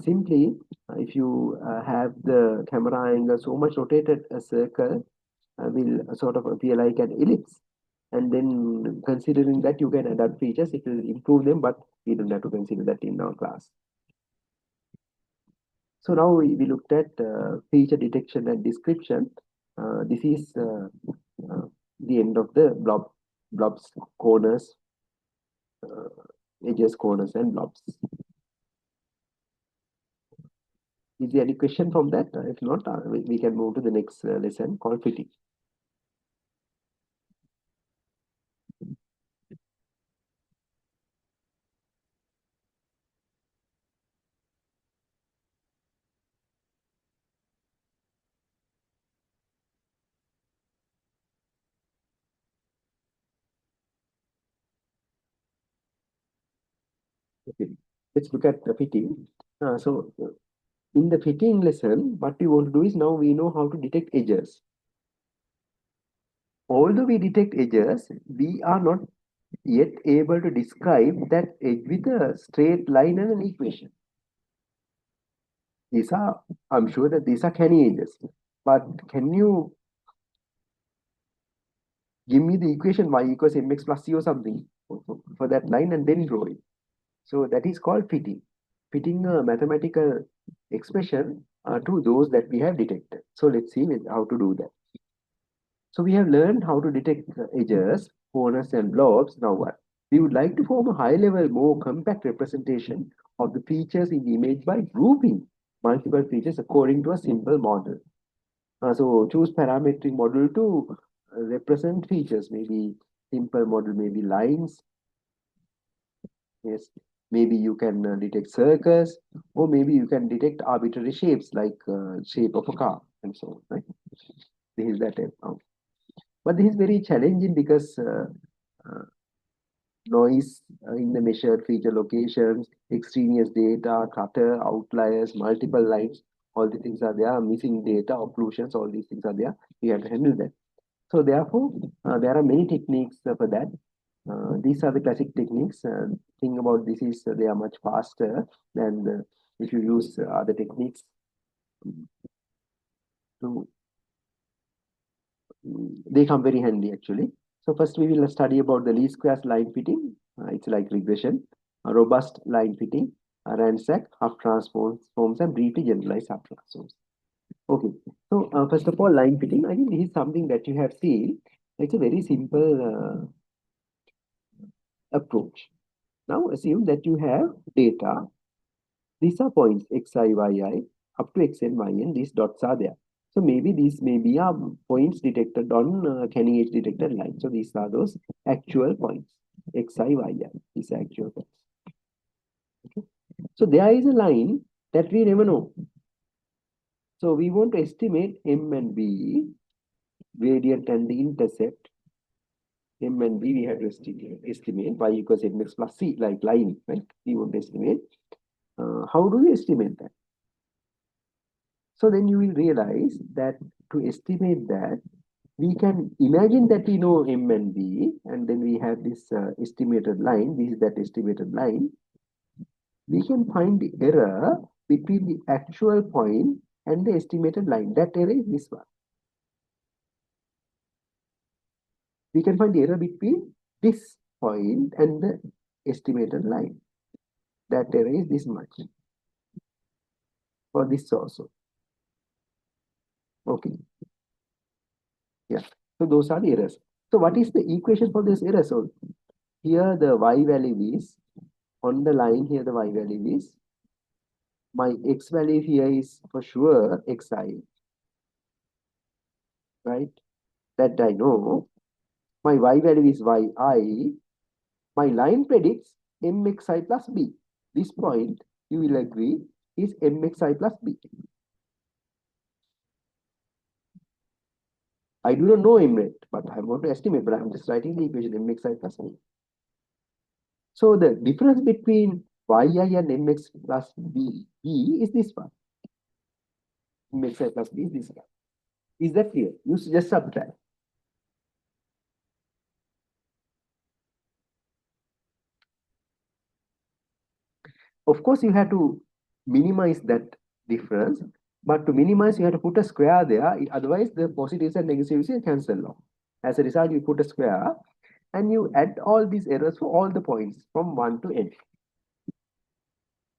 Simply, if you have the camera angle so much rotated, a circle will sort of appear like an ellipse. And then considering that you can adapt features, it will improve them, but we don't have to consider that in our class. So now we looked at feature detection and description. This is the end of the blobs, corners, uh, edges, corners, and blobs. Is there any question from that? If not, we can move to the next lesson called fitting. Okay. Let's look at the fitting. In the fitting lesson, what we want to do is now we know how to detect edges. Although we detect edges, we are not yet able to describe that edge with a straight line and an equation. These are, I'm sure that these are canny edges, but can you give me the equation y equals mx plus c or something for that line and then draw it? So that is called fitting. Fitting a mathematical expression to those that we have detected. So let's see how to do that. So we have learned how to detect edges, corners, and blobs. Now what? We would like to form a high-level, more compact representation of the features in the image by grouping multiple features according to a simple model. So choose parametric model to represent features, maybe simple model, maybe lines. Yes, maybe you can detect circles, or maybe you can detect arbitrary shapes like shape of a car and so on. Right? This is that. But this is very challenging because uh, noise in the measured feature locations, extraneous data, clutter, outliers, multiple lines, all these things are there, missing data, occlusions, all these things are there. We have to handle that. So therefore, there are many techniques for that. These are the classic techniques. Thing about this is they are much faster than if you use other techniques to they come very handy actually. So first we will study about the least squares line fitting. It's like regression, a robust line fitting, a ransack, half transforms, and briefly generalized half transforms. Okay, so first of all, line fitting. I think this is something that you have seen. It's a very simple approach. Now assume that you have data. These are points xi, yi, up to xn, yn. These dots are there. So maybe these may be points detected on canny edge detected line. So these are those actual points xi, yi. These are actual points. Okay. So there is a line that we never know. So we want to estimate M and B, gradient and the intercept. M and B we have to estimate y equals mx plus c, like line, right? We want to estimate. How do we estimate that? So then you will realize that to estimate that, we can imagine that we know M and B, and then we have this estimated line. This is that estimated line. We can find the error between the actual point and the estimated line. That error is this one. We can find the error between this point and the estimated line. That error is this much for this also. Okay. Yeah. So those are the errors. So what is the equation for this error? So here the y value is on the line. Here the y value is, my x value here is for sure xi, right? That I know. My y value is yi. My line predicts mxi plus b. This point, you will agree, is mxi plus b. I do not know m yet, but I'm going to estimate, but I'm just writing the equation mxi plus b. So the difference between yi and mx plus b is this one. Mxi plus b is this one. Is that clear? You just subtract. Of course, you have to minimize that difference, but to minimize, you have to put a square there. Otherwise, the positives and negatives will cancel off. As a result, you put a square and you add all these errors for all the points from 1 to n.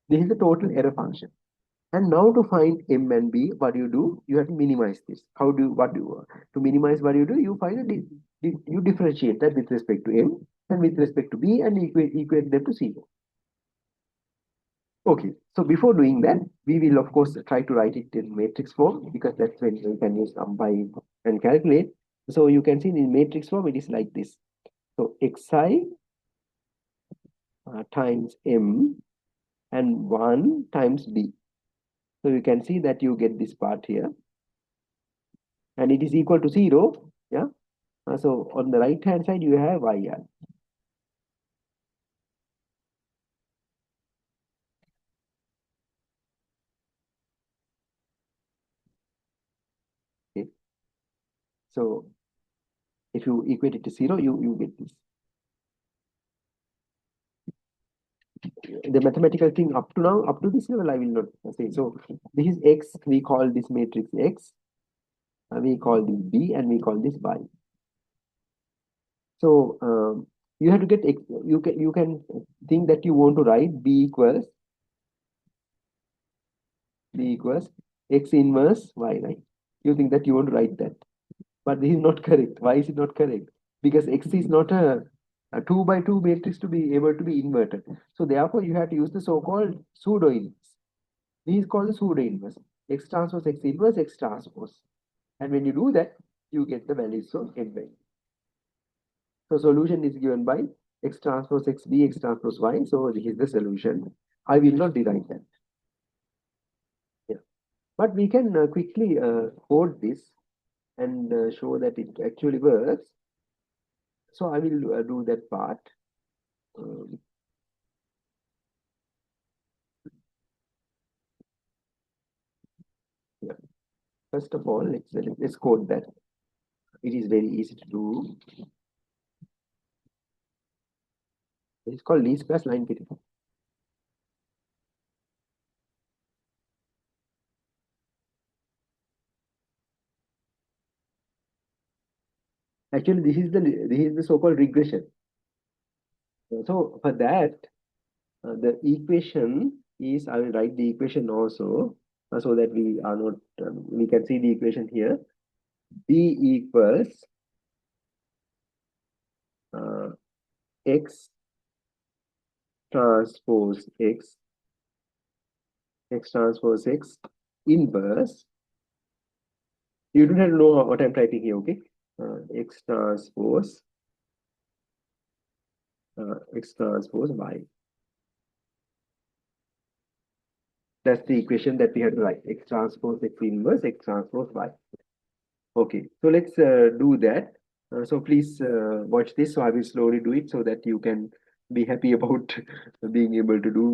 This is the total error function. And now to find m and b, what do? You have to minimize this. To minimize, what do? You find you differentiate that with respect to m and with respect to b and equate them to 0. Okay, so before doing that, we will of course try to write it in matrix form, because that's when you can use by and calculate. So you can see in matrix form, it is like this. So xi times m and 1 times b. So you can see that you get this part here, and it is equal to 0. Yeah. So on the right hand side, you have yr. Okay. So if you equate it to 0, you get this. The mathematical thing up to now, up to this level, I will not say. So this is x, we call this matrix x, we call this b, and we call this y. So you have to get x, you can think that you want to write b equals x inverse y, right? You think that you want to write that, but this is not correct. Why is it not correct? Because x is not a 2 by 2 matrix to be able to be inverted. So therefore, you have to use the so-called pseudo inverse. This is called the pseudo inverse. X transpose x inverse x transpose. And when you do that, you get the values of n by. So solution is given by x transpose x b, x transpose y. So this is the solution. I will not derive that. Yeah. But we can quickly code this and show that it actually works. So I will do that part. Um, yeah. First of all, let's code that. It is very easy to do. It's called least squares line fitting. Actually, this is the so-called regression. So for that, the equation is, I will write the equation also, so that we are not, we can see the equation here. B equals x transpose x, x transpose x inverse. You don't have to know what I'm typing here, okay? X transpose y. That's the equation that we had to write. X transpose X inverse X transpose Y. Okay, so let's do that. So please watch this. So I will slowly do it so that you can be happy about being able to do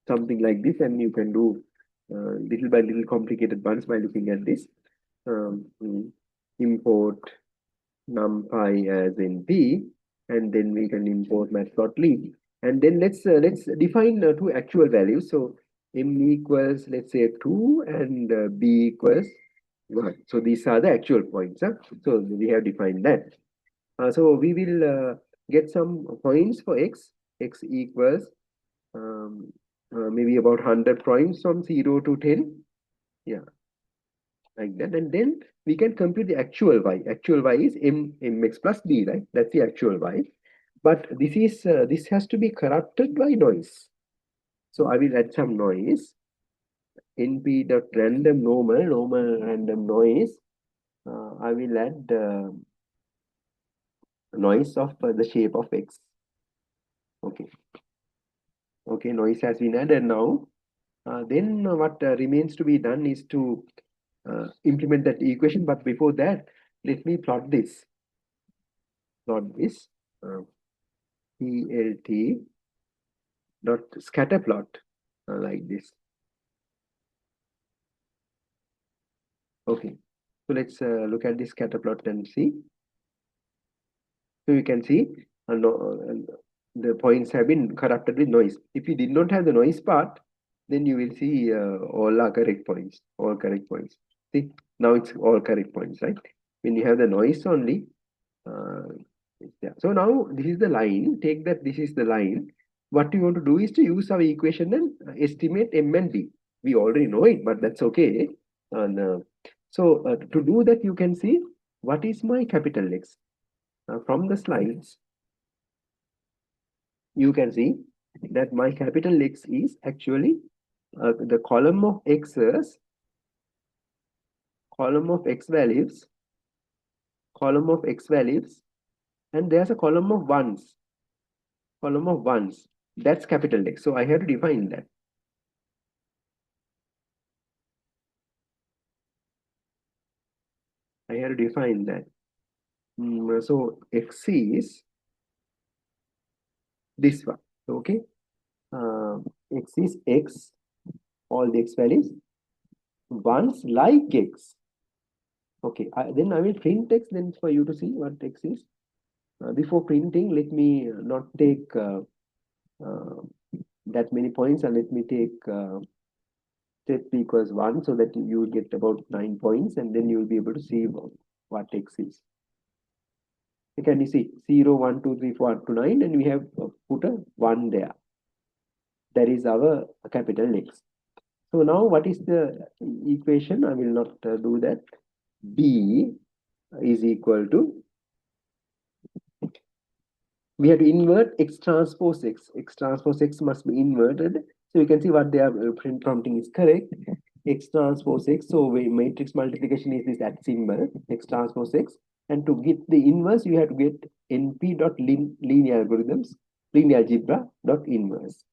something like this, and you can do little by little complicated ones by looking at this. Import numpy as in p, and then we can import matplotlib, and then let's define two actual values. So m equals, let's say, 2 and b equals 1. So these are the actual points. Huh? So we have defined that. So we will get some points for x equals maybe about 100 points from 0 to 10. Yeah, like that. And then we can compute the actual y. Actual y is mx plus b, right? That's the actual y. But this has to be corrupted by noise. So I will add some noise. np.random normal random noise. I will add noise of the shape of x. Okay. Okay, noise has been added now. Then what remains to be done is to implement that equation. But before that, let me plot this. Plot this. PLT dot scatter plot like this. Okay, so let's look at this scatter plot and see. So you can see the points have been corrupted with noise. If you did not have the noise part, then you will see all are correct points, all correct points. See, now it's all correct points, right? When you have the noise only, uh, yeah. So now this is the line. Take that this is the line. What we want to do is to use our equation and estimate m and b. We already know it, but that's okay. And so to do that, you can see what is my capital X. From the slides, you can see that my capital X is actually the column of x's, column of x values, column of x values, and there's a column of ones, column of ones. That's capital X. So I have to define that. I have to define that. So X is this one. Okay. X is X, all the X values. Ones like X. Okay. Then I will print X then for you to see what X is. Before printing, let me not take that many points, and let me take step equals 1 so that you will get about 9 points, and then you will be able to see what X is. Can you see 0, 1, 2, 3, 4 up to 9, and we have put a 1 there. That is our capital X. So now what is the equation? I will not do that. B is equal to, we have to invert X transpose X. X transpose X must be inverted. So you can see what they are prompting is correct. X transpose X. So matrix multiplication is this at symbol, X transpose X. And to get the inverse, you have to get np.linear algorithms, linear algebra dot inverse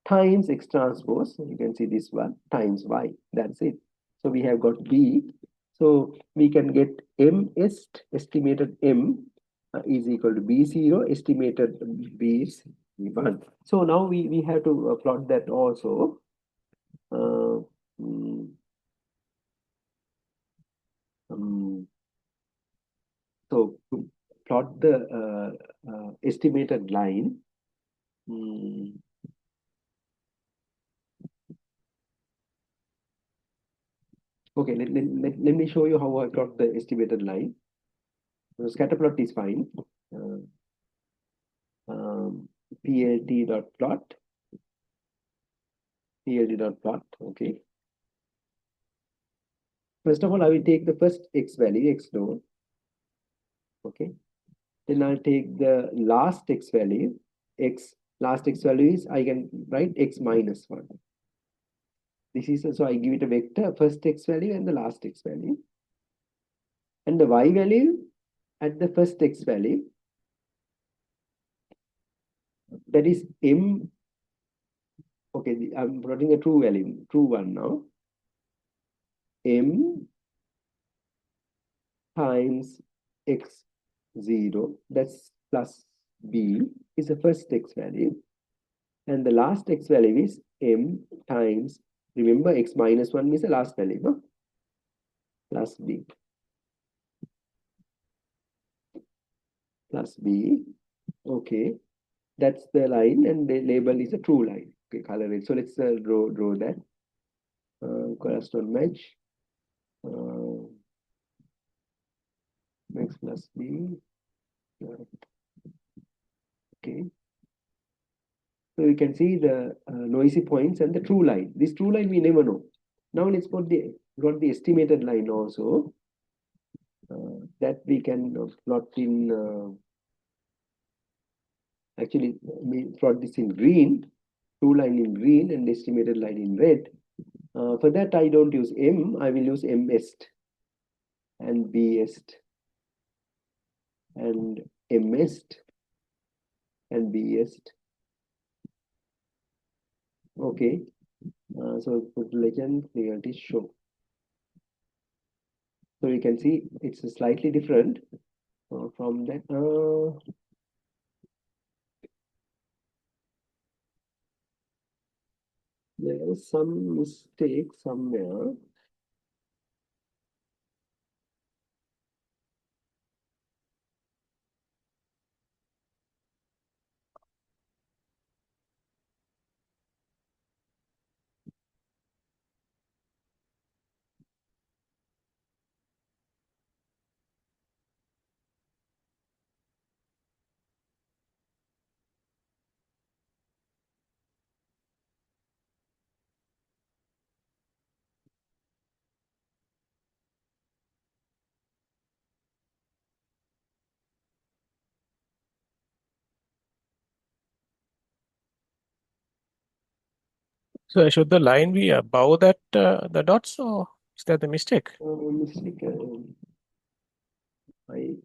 times X transpose. You can see this one times Y. That's it. So we have got B. So we can get estimated M is equal to B0, estimated B is 1. So now we have to plot that also. So to plot the estimated line. Okay, let me show you how I plot the estimated line. So scatter plot is fine. plt.plot, plt.plot, okay. First of all, I will take the first x value, x node, okay. Then I'll take the last x value, last x value is, I can write x minus 1. This is, so I give it a vector, first x value and the last x value. And the y value at the first x value, that is m Okay, I'm plotting a true value, true one now. M times x0, that's plus b, is the first x value. And the last x value is m times, remember x minus 1 is the last value, no? Plus b, plus b. Okay, that's the line, and the label is a true line. Okay, color it. So let's draw that. Correspond match. Uh, x plus b. Okay. So you can see the noisy points and the true line. This true line we never know. Now let's got the estimated line also, that we can plot in. Actually, we plot this in green, true line in green and estimated line in red. For that, I don't use M. I will use MST and BST and MST and BST. Okay. So put legend reality show. So you can see it's slightly different from that. There was some mistake somewhere. So should the line be above that the dots, or is that the mistake? Mistake. I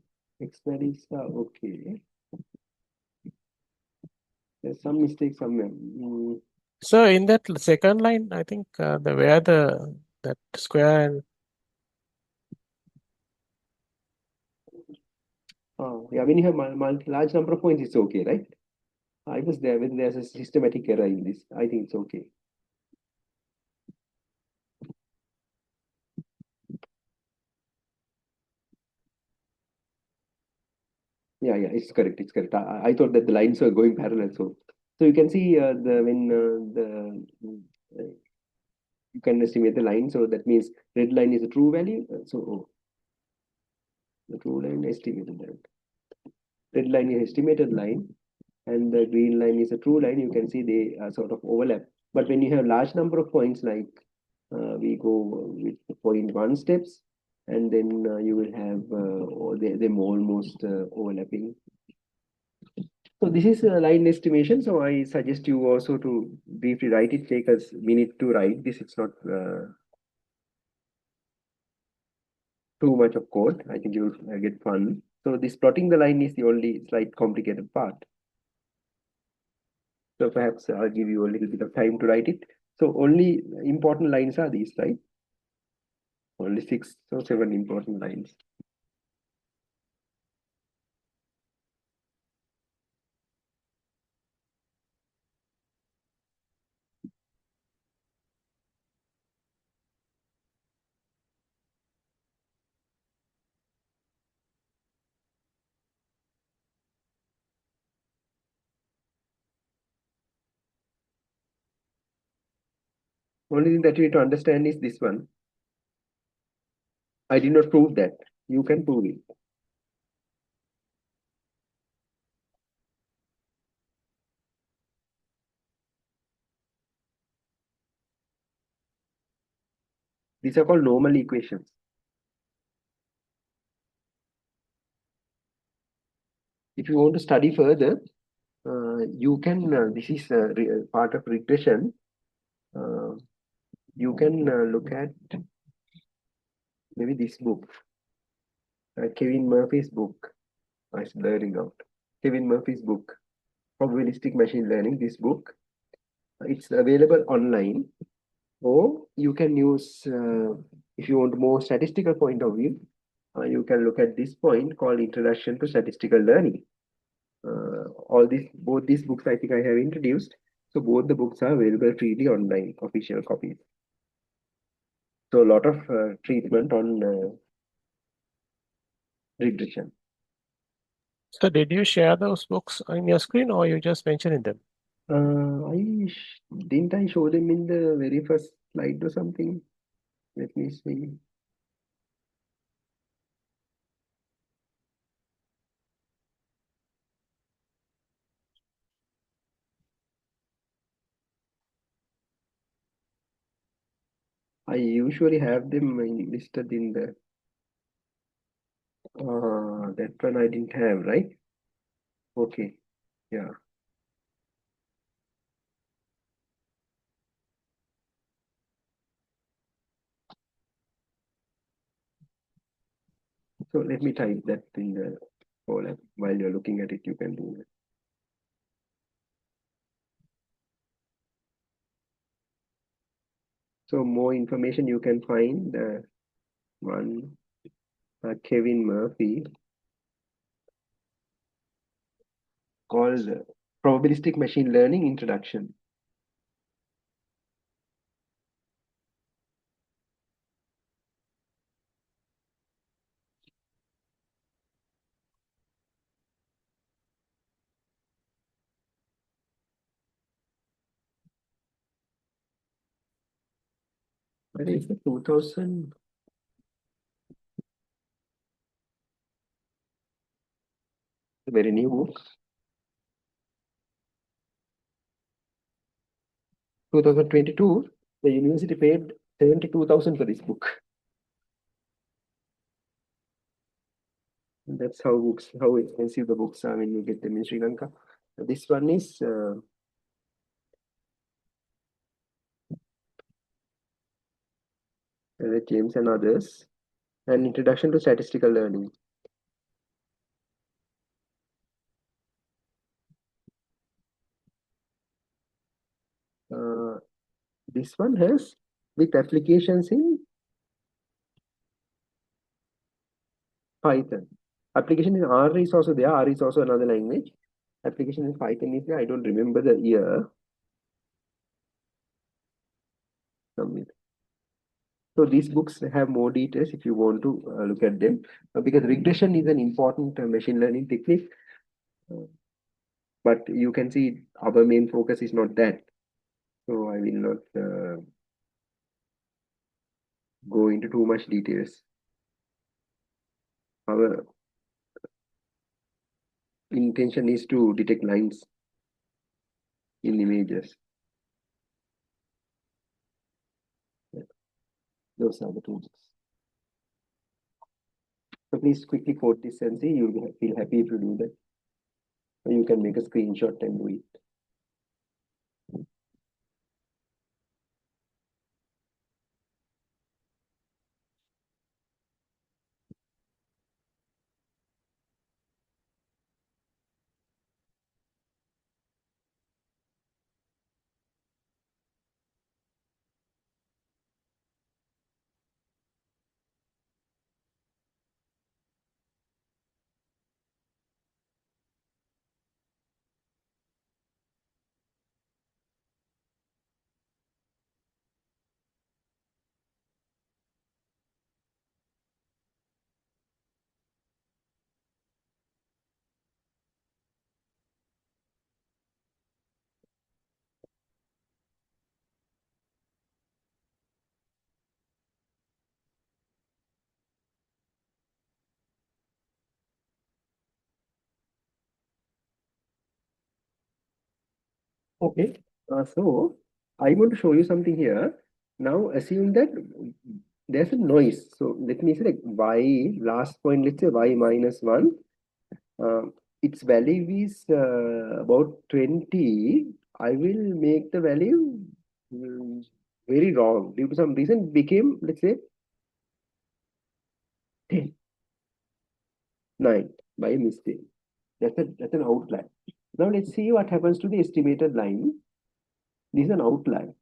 X values are okay. There's some mistake somewhere. So in that second line, I think the where the that square and Yeah, when you have large number of points, it's okay, right? I was there when there's a systematic error in this. I think it's okay. Yeah, it's correct. It's correct. I thought that the lines were going parallel. So you can see the when you can estimate the line. So that means red line is a true value. The true line estimated line. Red line is estimated line, and the green line is a true line. You can see they sort of overlap. But when you have large number of points, like we go with the 0.1 steps, and then you will have them almost overlapping. So this is a line estimation. So I suggest you also to briefly write it. Take us a minute to write this. It's not too much of code. I think you'll get fun. So this plotting the line is the only slight complicated part. So perhaps I'll give you a little bit of time to write it. So only important lines are these, right? Only 6 or 7 important lines. Only thing that you need to understand is this one. I did not prove that. You can prove it. These are called normal equations. If you want to study further, you can, this is part of regression. You can look at maybe this book, Kevin Murphy's book. I should learning out. Kevin Murphy's book, Probabilistic Machine Learning, this book. It's available online, or you can use, if you want more statistical point of view, you can look at this point called Introduction to Statistical Learning. Both these books I think I have introduced. So both the books are available freely online, official copies. So a lot of treatment on regression. So did you share those books on your screen or you just mentioned them? Didn't I show them in the very first slide or something? Let me see. I usually have them listed in the that one I didn't have, right? Okay, yeah. So let me type that in the column. While you're looking at it, you can do that. So more information you can find one Kevin Murphy called Probabilistic Machine Learning Introduction. I think it's the 2000, very new book. 2022, the university paid 72,000 for this book. That's how expensive the books are when you get them in Sri Lanka. This one is James and others, an introduction to statistical learning. This one has with applications in Python. Application in R is also there. R is also another language. Application in Python is there. I don't remember the year. So these books have more details if you want to look at them, because regression is an important machine learning technique. But you can see our main focus is not that. So I will not go into too much details. Our intention is to detect lines in images. Those are the two books. So please quickly quote this and see. You'll feel happy if you do that. Or you can make a screenshot and do it. Okay. So I want to show you something here. Now assume that there's a noise. So let me say like y, last point, let's say y minus 1. Uh, its value is about 20. I will make the value mm, very wrong. Due to some reason, it became, let's say, 10, 9 by mistake. That's an outlier. Now let's see what happens to the estimated line. This is an outlier.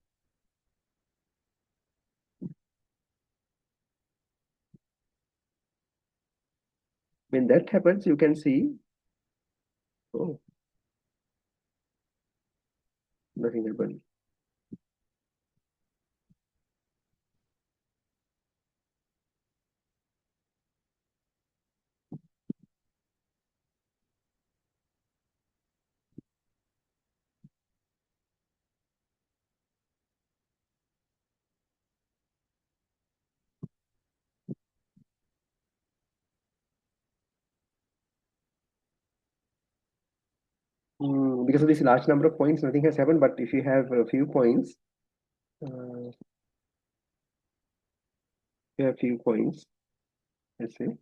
When that happens, you can see, oh, nothing happened. Because of this large number of points, nothing has happened. But if you have a few points, let's say,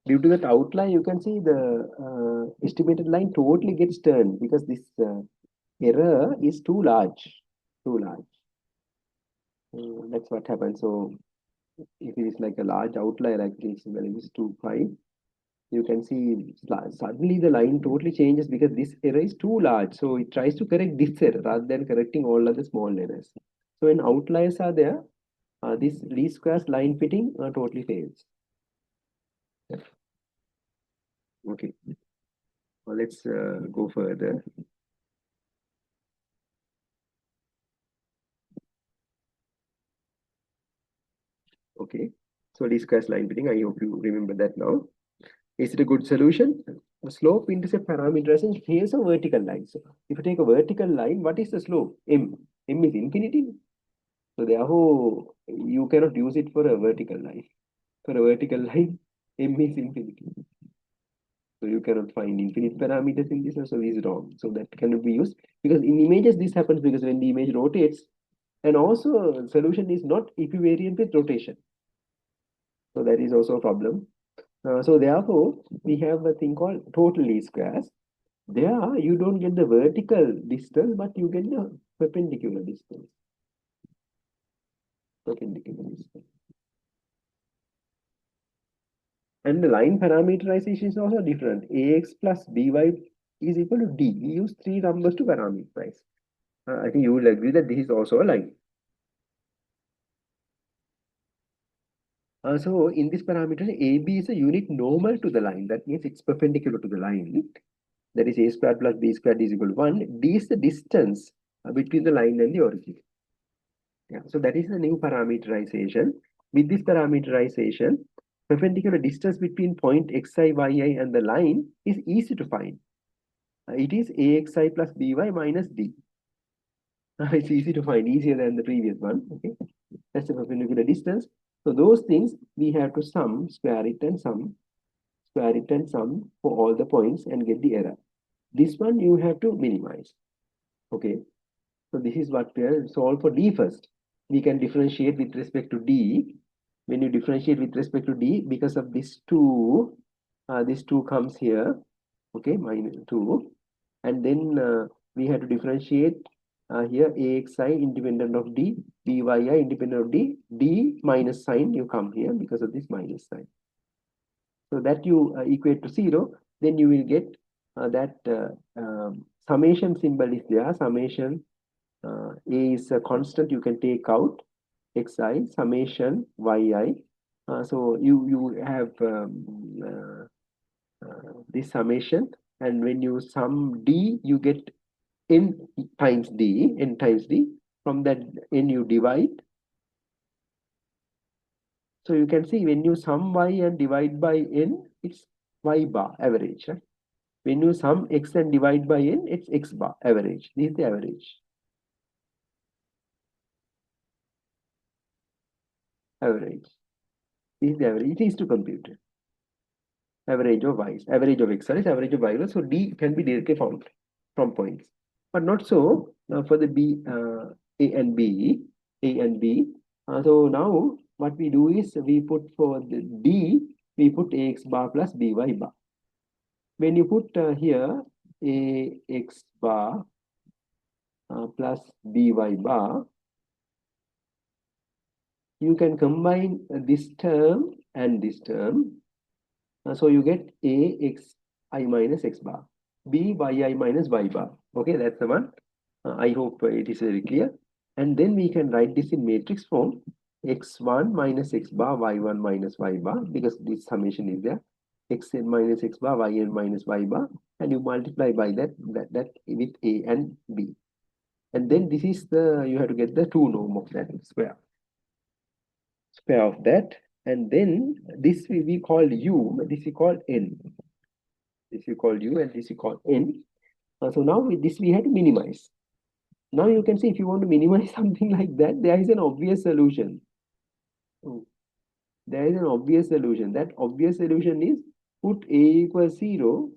due to that outline, you can see the estimated line totally gets turned because this error is too large. Too large. That's what happens. So if it is like a large outlier, like this value is 2.5, you can see suddenly the line totally changes because this error is too large. So it tries to correct this error rather than correcting all other small errors. So when outliers are there, this least squares line fitting totally fails. Okay, well, let's go further. Okay, so least squares line fitting, I hope you remember that now. Is it a good solution? The slope intercept parameterization here's a vertical line. So if you take a vertical line, what is the slope? M. M is infinity. So therefore, you cannot use it for a vertical line. For a vertical line, M is infinity. So you cannot find infinite parameters in this, so this is wrong. So that cannot be used because in images this happens because when the image rotates, and also solution is not equivariant with rotation. So that is also a problem. So therefore, we have a thing called total least squares. There, you don't get the vertical distance, but you get the perpendicular distance. Perpendicular distance. And the line parameterization is also different. Ax plus by is equal to d. We use three numbers to parameterize. I think you will agree that this is also a line. So in this parameter, AB is a unit normal to the line. That means it's perpendicular to the line. That is a squared plus b squared is equal to 1. D is the distance between the line and the origin. Yeah, so that is the new parameterization. With this parameterization, perpendicular distance between point xi, yi and the line is easy to find. It is axi plus by minus d. It's easy to find, easier than the previous one. Okay, that's the perpendicular distance. So those things we have to sum, square it and sum, square it and sum for all the points and get the error. This one you have to minimize. Okay, so this is what we are solve for d first. We can differentiate with respect to d. When you differentiate with respect to d, because of this 2, this 2 comes here, okay, minus 2. And then we have to differentiate here axi independent of d, byi independent of d, d minus sign you come here because of this minus sign. So that you equate to 0, then you will get that summation symbol is there, summation a is a constant you can take out, xi, summation yi. So you have this summation, and when you sum d, you get n times d, n times d. From that n you divide. So you can see when you sum y and divide by n, it's y bar average. Right? When you sum x and divide by n, it's x bar average. This is the average. Average. This is the average. It is to compute it. Average of y, average of x is average of y. So d can be directly found from points, but not so for the b, a and b, a and b. So now what we do is we put for the d, we put ax bar plus by bar. When you put here ax bar plus by bar, you can combine this term and this term. So you get a x I minus x bar, b yi minus y bar. Okay, that's the one. I hope it is very clear. And then we can write this in matrix form: x1 minus x bar, y1 minus y bar, because this summation is there. Xn minus x bar, yn minus y bar, and you multiply by that with a and b. And then this is the, you have to get the 2 norm of that square of that. And then this we call u, this we call n. This we call u and this we call n. So now with this we have to minimize. Now you can see, if you want to minimize something like that, there is an obvious solution. There is an obvious solution. That obvious solution is put a equals 0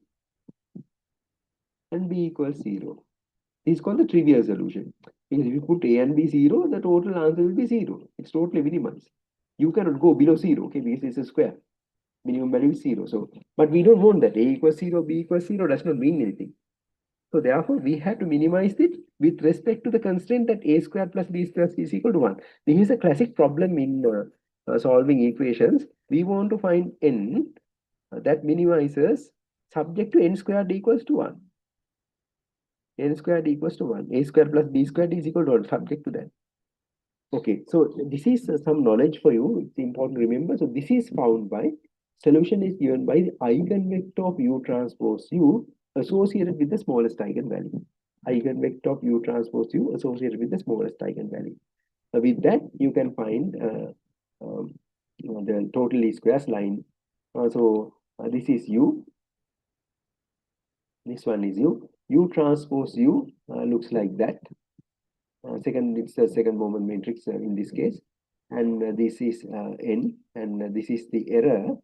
and b equals 0. This is called the trivial solution. Because if you put a and b 0, the total answer will be 0. It's totally minimized. You cannot go below 0, okay, because it's a square. Minimum value is 0. So, but we don't want that. A equals 0, b equals 0 does not mean anything. So therefore, we have to minimize it with respect to the constraint that a square plus b square is equal to 1. This is a classic problem in solving equations. We want to find n that minimizes subject to n squared equals to 1. N squared equals to 1. A square plus b squared is equal to 1, subject to that. Okay, so this is some knowledge for you. It's important to remember. So this is found by, solution is given by the eigenvector of u transpose u associated with the smallest eigenvalue. Eigenvector of u transpose u associated with the smallest eigenvalue. With that, you can find the total least squares line. This is u. This one is u. U transpose u looks like that. Second, it's the second moment matrix in this case, and this is n, and this is the error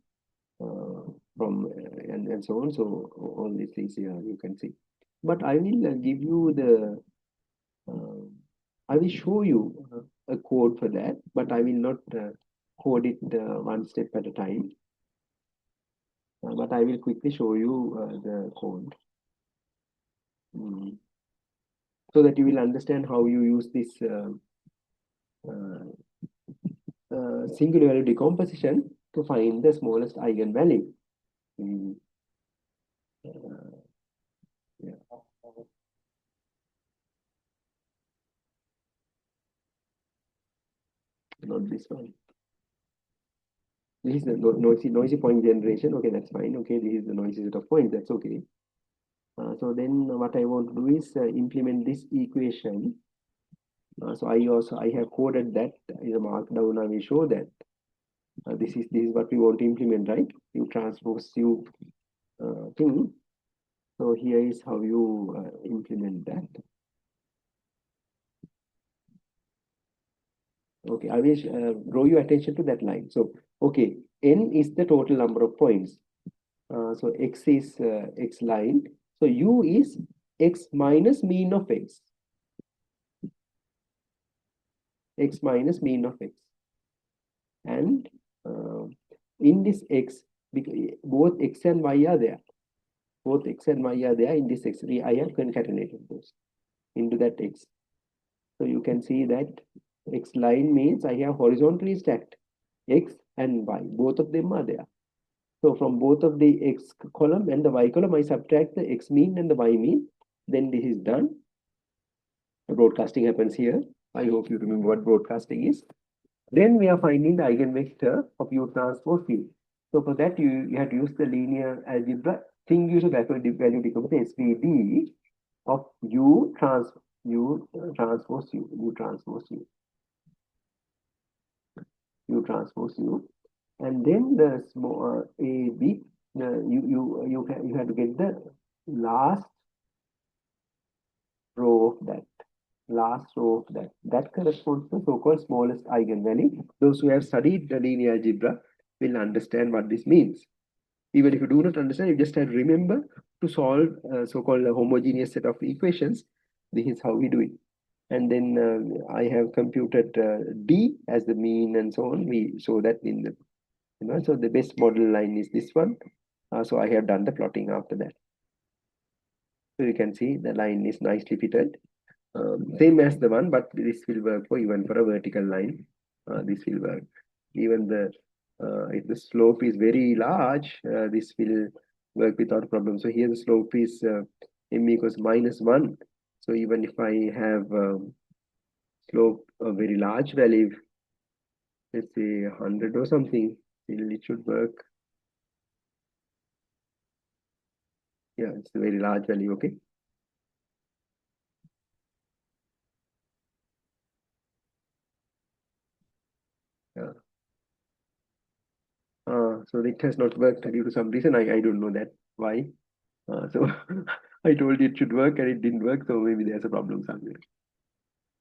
from and so on. So all these things here you can see. But I will give you the I will show you a code for that, but I will not code it one step at a time. But I will quickly show you the code. So that you will understand how you use this singular value decomposition to find the smallest eigenvalue. Yeah. Not this one. This is the noisy point generation. Okay, that's fine. Okay, this is the noisy set of points. That's okay. So then what I want to do is implement this equation. So I have coded that in a markdown. I will show that this is what we want to implement, right? You transpose u thing. So here is how you implement that. Okay, I will draw your attention to that line. So, okay, n is the total number of points. So x is x line. So u is x minus mean of x. X minus mean of x. And in this x, both x and y are there. Both x and y are there in this x. I have concatenated those into that x. So you can see that x line means I have horizontally stacked x and y. Both of them are there. So from both of the x column and the y column, I subtract the x mean and the y mean. Then this is done. The broadcasting happens here. I hope you remember what broadcasting is. Then we are finding the eigenvector of u transpose u. So for that, you have to use the linear algebra singular value decomposition SVD of u transpose u, u transpose u, and then the small a b. You have to get the last row of that. That corresponds to so-called smallest eigenvalue. Those who have studied the linear algebra will understand what this means. Even if you do not understand, you just have to remember to solve so-called a homogeneous set of equations. This is how we do it. And then I have computed d as the mean and so on. We show that in the, so the best model line is this one. So I have done the plotting after that. So you can see the line is nicely fitted. Same as the one, but this will work for even for a vertical line. This will work. Even the if the slope is very large, this will work without problem. So here the slope is m equals -1. So even if I have slope a very large value, let's say 100 or something, still it should work. Yeah, it's a very large value, okay? Yeah. So it has not worked due to some reason. I don't know that why. So I told you it should work and it didn't work. So maybe there's a problem somewhere.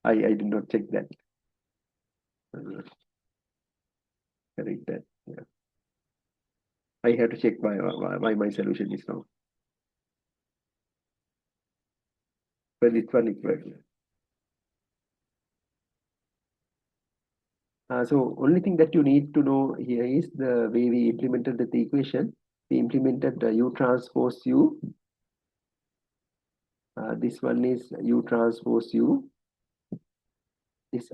I did not check that. Correct that. Yeah. I have to check why my solution is wrong. But this one is working. So only thing that you need to know here is the way we implemented the equation. We implemented U transpose U. This one is U transpose U. This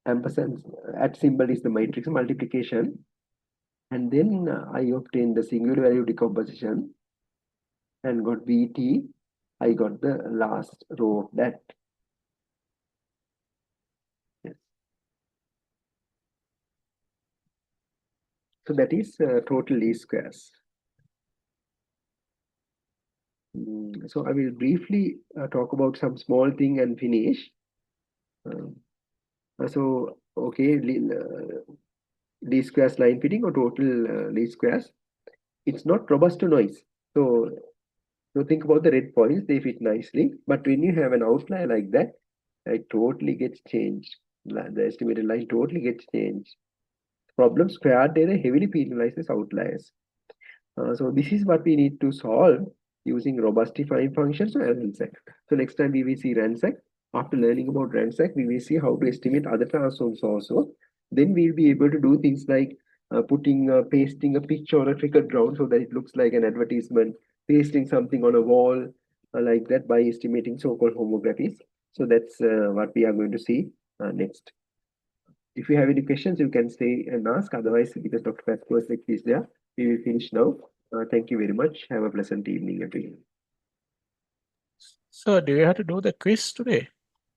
ampersand at symbol is the matrix multiplication. And then I obtained the singular value decomposition and got VT. I got the last row of that. Yes. So that is total least squares. So I will briefly talk about some small thing and finish. So okay, least squares line fitting or total least squares. It's not robust to noise. So think about the red points, they fit nicely. But when you have an outlier like that, it totally gets changed. The estimated line totally gets changed. Problem squared error heavily penalizes outliers. So this is what we need to solve using robustifying functions or ransack. So next time we will see ransack. After learning about ransack, we will see how to estimate other transforms also. Then we'll be able to do things like pasting a picture on a triggered ground so that it looks like an advertisement, pasting something on a wall like that by estimating so-called homographies. So that's what we are going to see next. If you have any questions, you can say and ask. Otherwise, because Dr. Pascoe's lecture is there, we will finish now. Thank you very much. Have a pleasant evening, everyone. So do you have to do the quiz today?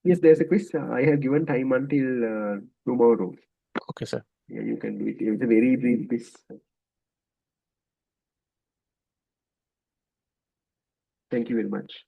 Yes, there's a quiz. I have given time until tomorrow. Okay, sir. Yeah, you can do it. It's a very brief quiz. Thank you very much.